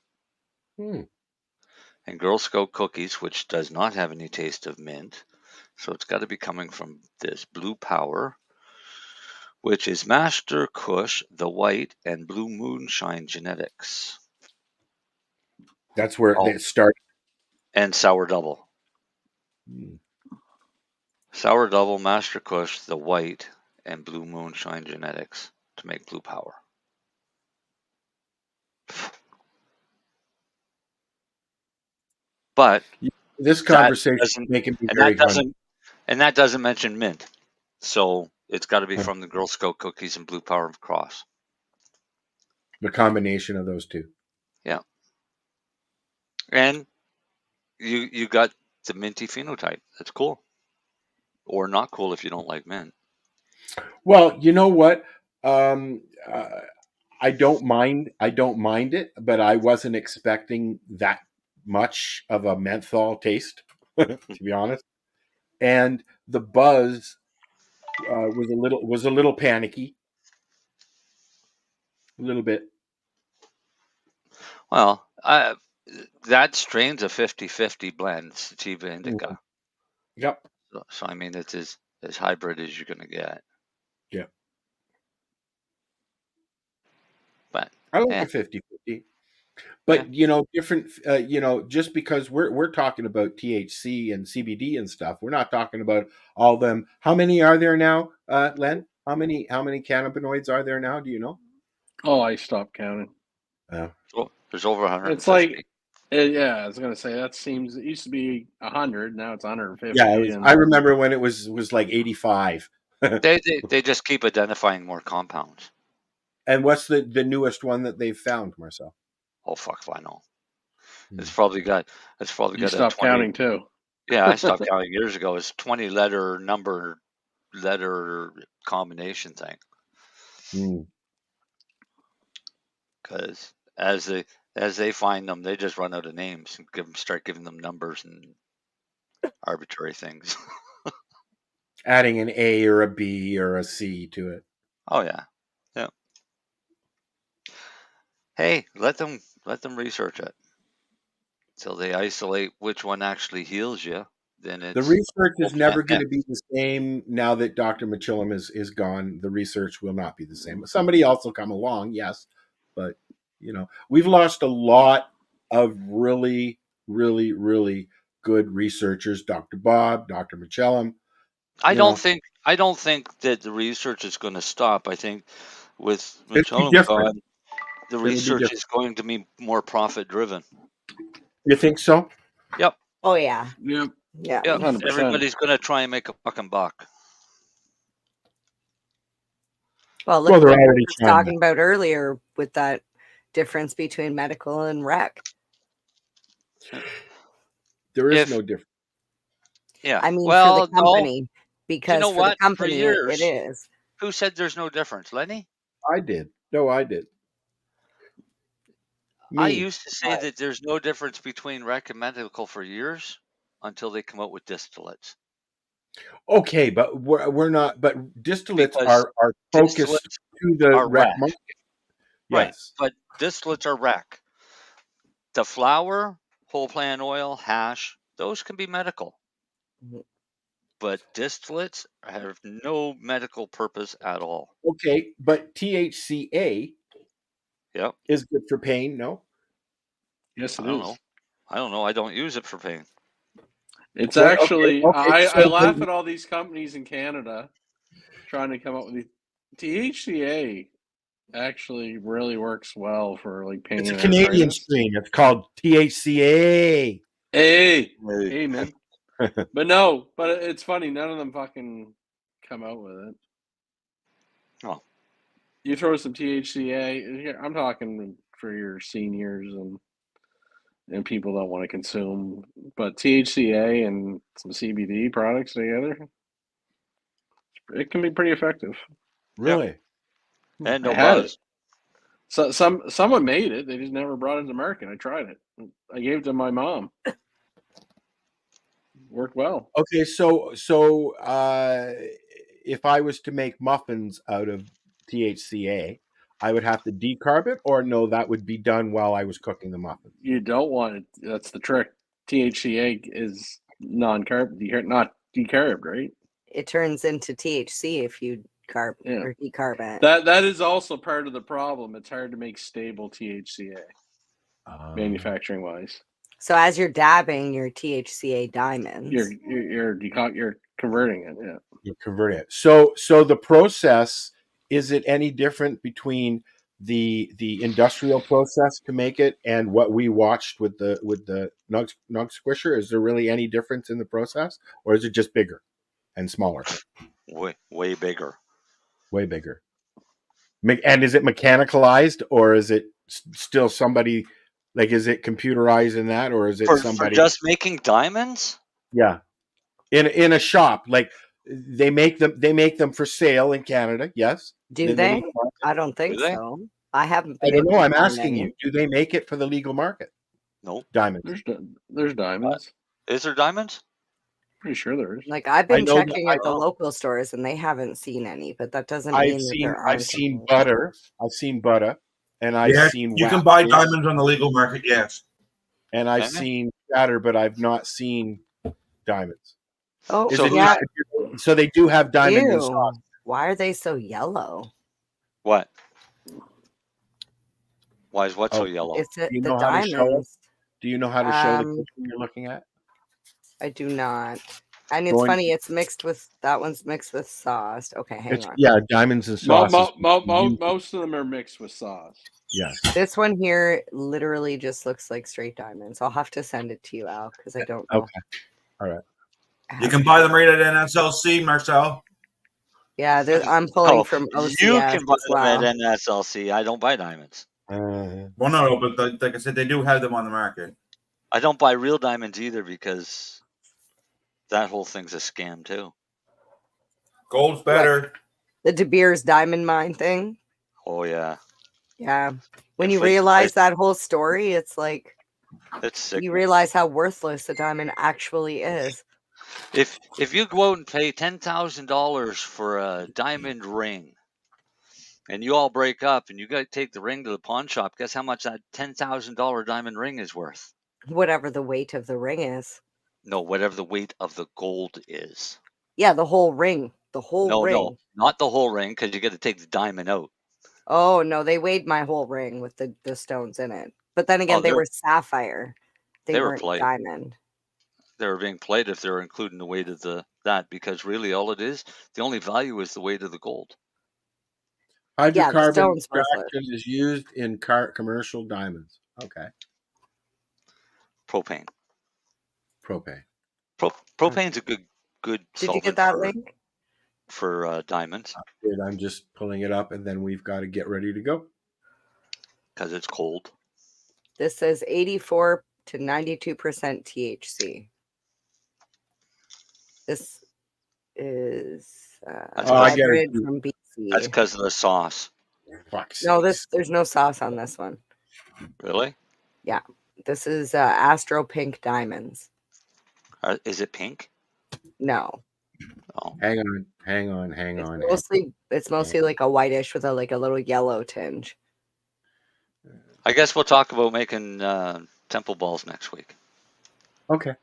And Girl Scout cookies, which does not have any taste of mint, so it's got to be coming from this Blue Power, which is Master Kush, the White, and Blue Moonshine genetics. That's where it started. And Sour Double. Sour Double, Master Kush, the White, and Blue Moonshine genetics to make Blue Power. But this conversation is making me very hungry. And that doesn't mention mint. So it's got to be from the Girl Scout cookies and Blue Power cross. The combination of those two. Yeah. And you got the minty phenotype. That's cool. Or not cool if you don't like mint. Well, you know what? I don't mind it, but I wasn't expecting that much of a menthol taste, to be honest. And the buzz was a little panicky, a little bit. Well, that strain's a 50-50 blend, sativa indica. Yep. So I mean, it's as hybrid as you're going to get. Yeah. But I like a 50-50. But different. Just because we're talking about THC and CBD and stuff, we're not talking about all them. How many are there now, Len? How many cannabinoids are there now? Do you know? Oh, I stopped counting. Well, there's over 150. It's like, I was gonna say it used to be 100, now it's 150. Yeah, I remember when it was like 85. they just keep identifying more compounds. And what's the newest one that they've found, Marcel? Oh fuck if I know. It's probably got You stopped counting too. Yeah, I stopped counting years ago. It's 20 letter combination thing. Because as they find them, they just run out of names and start giving them numbers and arbitrary things. Adding an A or a B or a C to it. Oh yeah. Hey, let them research it till they isolate which one actually heals you. Then the research is never going to be the same now that Dr. Machillam is gone. The research will not be the same. Somebody else will come along, yes, but we've lost a lot of really, really, really good researchers. Dr. Bob, Dr. Machillam. I don't think that the research is going to stop. I think with Machillam gone, the research is going to be more profit driven. You think so? Yep. Oh yeah. Yep. Yeah. 100%. Everybody's going to try and make a fucking buck. Well, look they're what we already were talking about earlier with that difference between medical and rec. There is no difference. Yeah. I mean, for the company, because you know for the company, for years, it is. Who said there's no difference, Lennie? I did. No, I did. I used to say that there's no difference between rec and medical for years until they come out with distillates. Okay, but we're not. But distillates Because are focused to the rec market. Right, Yes. but distillates are rec. The flour, whole plant oil, hash, those can be medical. But distillates have no medical purpose at all. Okay, but THCA is good for pain, no? Yes, it I don't is. know. I don't know. I don't use it for pain. It's Well, actually, okay, I laugh at all these companies in Canada trying to come up with THCA. Actually, really works well for like pain. It's a and Canadian arthritis. strain. It's called THCA. Hey, man. But it's funny. None of them fucking come out with it. Oh, you throw some THCA. I'm talking for your seniors and people that want to consume, but THCA and some CBD products together, it can be pretty effective. Really? And no I had buzz. it. So someone made it. They just never brought it to market. I tried it. I gave it to my mom. Worked well. Okay, so if I was to make muffins out of THCA, I would have to decarb it, or no, that would be done while I was cooking the muffins. You don't want it. That's the trick. THCA is non-carb, not decarbed, right? It turns into THC if you or decarb it. That is also part of the problem. It's hard to make stable THCA, manufacturing wise. So as you're dabbing your THCA diamonds, you're converting it. Yeah, you're converting it. So the process, is it any different between the industrial process to make it and what we watched with the Nug Squisher? Is there really any difference in the process, or is it just bigger and smaller? Way bigger. Way bigger. And is it mechanicalized, or is it still somebody? Like, is it computerized in that, or is it somebody for just making diamonds? Yeah, in a shop, like they make them for sale in Canada. Yes, do they? I don't think so. I haven't. I Been don't able know. to I'm find asking any. you. Do they make it for the legal market? No. Diamonds. There's diamonds. Is there diamonds? Pretty sure there is. Like I've I been know that- checking I at the know. local stores and they haven't seen any, but that doesn't I've mean that seen there aren't. I've seen butter. I've seen butter, and I've Yes, seen you can buy waxes, diamonds on the legal market. Yes, and I've Okay. seen shatter, but I've not seen diamonds. Oh, Is So it yeah. so they do have diamond in sauce? Ew. Why are they so yellow? What? Why is what so Oh, yellow? It's do you the know how to show it? diamonds. Do you know how to show the picture you're looking at? I do not. And it's Going- funny, it's mixed with that one's mixed with sauce. Okay, hang It's on. yeah, diamonds and sauce. Most of them are mixed with sauce. Yes. This one here literally just looks like straight diamonds. I'll have to send it to you, Al, because I don't know. Okay. All right. you can buy them right at NSLC, Marcel. Yeah, I'm pulling Oh, from OCS you can buy as well. them at NSLC. I don't buy diamonds. Well, no, but like I said, they do have them on the market. I don't buy real diamonds either because that whole thing's a scam too. Gold's better. The De Beers diamond mine thing. Oh yeah, Yeah. When you Inflates the realize price. that whole story, it's like it's sick. you realize how worthless a diamond actually is. If you go out and pay $10,000 for a diamond ring, and you all break up, and you got to take the ring to the pawn shop, guess how much that $10,000 diamond ring is worth? Whatever the weight of the ring is. No, whatever the weight of the gold is. Yeah, the whole ring. The whole ring. No, not the whole ring, because you got to take the diamond out. Oh no, they weighed my whole ring with the stones in it. But then again, they they're- were sapphire. They were weren't plated. diamond. They were being played if they're including the weight of that, because really all it is, the only value is the weight of the gold. Hydrocarbon stone's worthless. extraction is used in commercial diamonds. Okay. Propane. Propane. Propane's a good Did you solvent get that link? for diamonds Good. I'm just pulling it up, and then we've got to get ready to go. because it's cold. This says 84 to 92% THC. This is I get it. from BC. That's because of the sauce. No, there's no sauce on this one. Really? Yeah, this is Astro Pink Diamonds. Is it pink? No, Oh, Hang on. it's mostly like a whitish with a little yellow tinge. I guess we'll talk about making temple balls next week. Okay.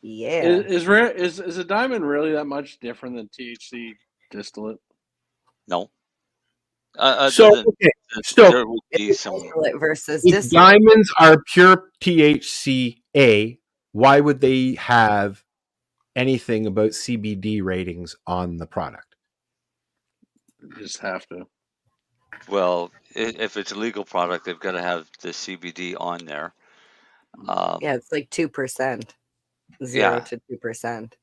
Yeah. Is a diamond really that much different than THC distillate? No. So, okay, still, there would be some. Distillate versus if distillate. diamonds are pure THCA, why would they have anything about CBD ratings on the product? You just have to. Well, if it's a legal product, they've got to have the CBD on there. Yeah, it's like 2%. 0 Yeah. to 2%.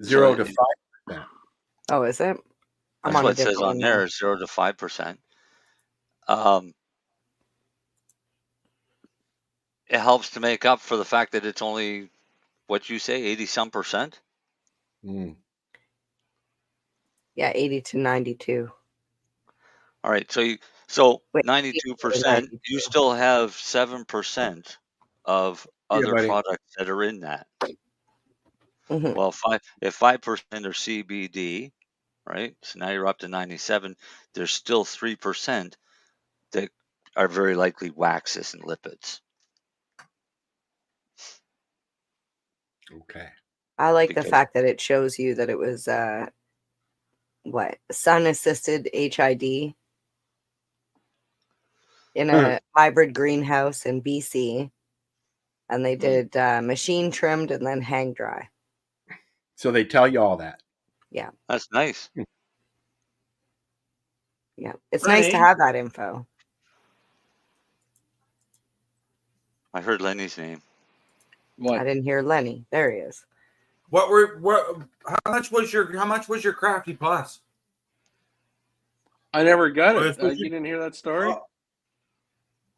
0 to 5%. Oh, is it? I'm That's on a what it says different on one there, now. 0 to 5%. It helps to make up for the fact that it's only, what you say, 80-some percent? Mm. Yeah, 80 to 92. All right, so Wait, 92%, 92. you still have 7% of other buddy. products that are in that. Mhm. Well, if 5% are CBD, right? So now you're up to 97. There's still 3% that are very likely waxes and lipids. Okay. I like the Because- fact that it shows you that it was sun-assisted HID in a hybrid greenhouse in BC, and they did machine trimmed and then hang dry. So they tell you all that. Yeah, That's nice. yeah, it's nice to Lennie? have that info. I heard Lenny's name. I didn't hear Lenny. There he is. How much was your Crafty Plus? I never got Oh, it. it's what You you- didn't hear that story?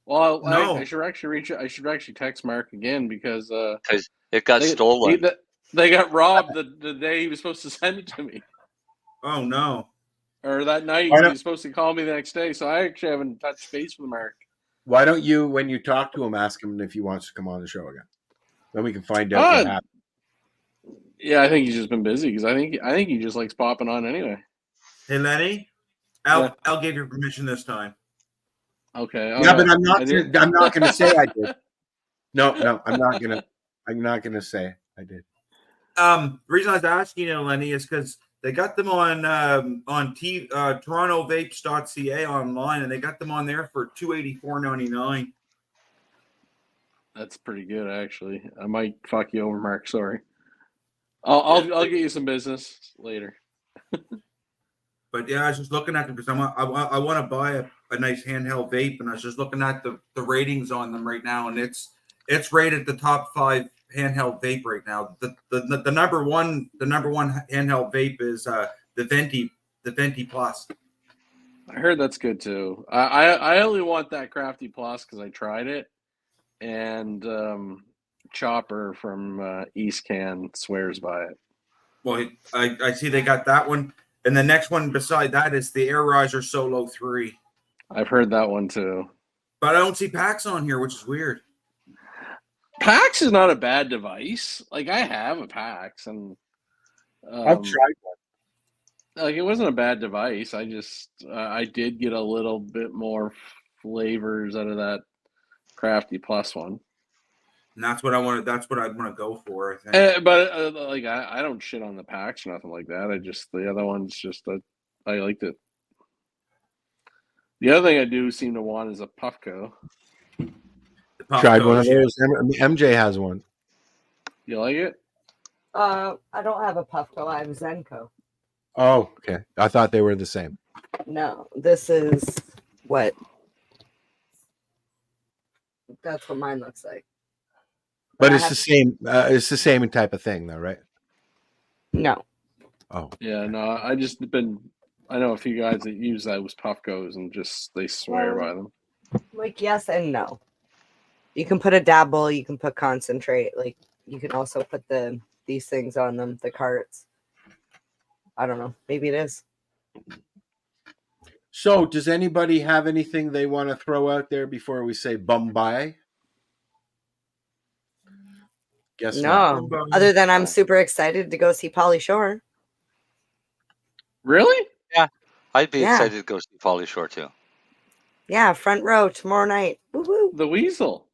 Well, No. I should actually text Mark again because It got stolen. They got robbed the day he was supposed to send it to me. Oh no. or that night. Why don't- He's supposed to call me the next day, so I actually haven't touched base with Mark. Why don't you, when you talk to him, ask him if he wants to come on the show again? Then we can find out what happened. Yeah, I think he's just been busy because I think he just likes popping on anyway. Hey, Lenny, I'll give you permission this time. Okay. Yeah, but I'm not going to say I did. No, I'm not going to say I did. The reason I was asking you, Lenny, is because they got them on TorontoVapes.ca online, and they got them on there for $284.99. That's pretty good, actually. I might fuck you over, Mark. Sorry. I'll get you some business later. But yeah, I was just looking at them because I want to buy a nice handheld vape, and I was just looking at the ratings on them right now, and it's rated the top 5 handheld vape right now. The number one handheld vape is the Venti Plus. I heard that's good too. I only want that Crafty Plus because I tried it, and Chopper from East Can swears by it. Well, I see they got that one, and the next one beside that is the Air Riser Solo 3. I've heard that one too, but I don't see PAX on here, which is weird. PAX is not a bad device. Like, I have a PAX, and I've tried one. Like, it wasn't a bad device. I just I did get a little bit more flavors out of that Crafty Plus one. And that's what I want to go for. I think. But like, I don't shit on the PAX or nothing like that. The other one's just I liked it. The other thing I do seem to want is a Puffco. Tried one of those. MJ has one. You like it? I don't have a Puffco. I have a Zenko. Oh, okay. I thought they were the same. No, this is what. That's what mine looks like. But it's the same. It's the same type of thing, though, right? No. Oh. Yeah, no. I know a few guys that use those Puffcos and just they swear by them. Like, yes and no. You can put a dabble. You can put concentrate. Like, you can also put these things on them, the carts. I don't know. Maybe it is. So, does anybody have anything they want to throw out there before we say bye? Guess no. not. Other than I'm super excited to go see Pauly Shore. Really? Yeah. I'd be excited to go see Pauly Shore too. Yeah, front row tomorrow night. Woo-hoo. The Weasel.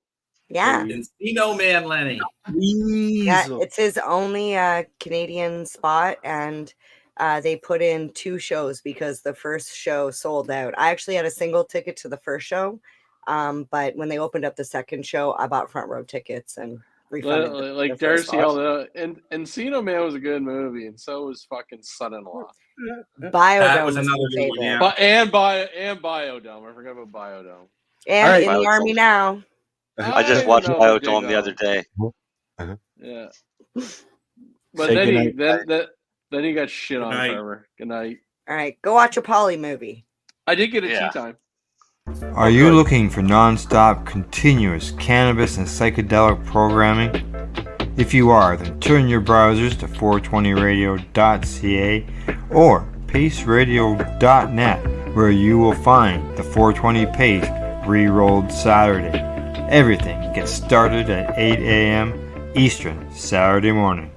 Yeah. Encino Man Lenny. Yeah, it's his only Canadian spot, and they put in 2 shows because the first show sold out. I actually had a single ticket to the first show, but when they opened up the second show, I bought front row tickets and refunded. Like Darcy, and Encino Man was a good movie, and so was fucking Son-in-Law. Biodome was another good one, yeah. And Biodome. I forgot about Biodome. And in the Army now. I just watched Biodome the other day. Yeah. But then he got shit on forever. Good night. All right, go watch a Pauly movie. I did get a tea time. Are you looking for non-stop, continuous cannabis and psychedelic programming? If you are, then turn your browsers to 420radio.ca or paceradio.net, where you will find the 420 Pace re-rolled Saturday. Everything gets started at 8 a.m. Eastern Saturday morning.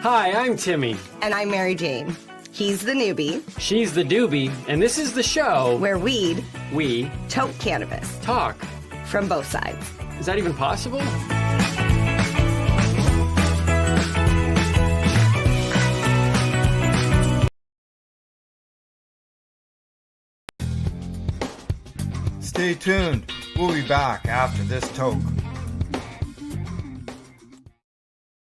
Hi, I'm Timmy. And I'm Marijane. He's the newbie. She's the doobie, and this is the show where we tote cannabis. Talk. From both sides. Is that even possible? Stay tuned. We'll be back after this toke.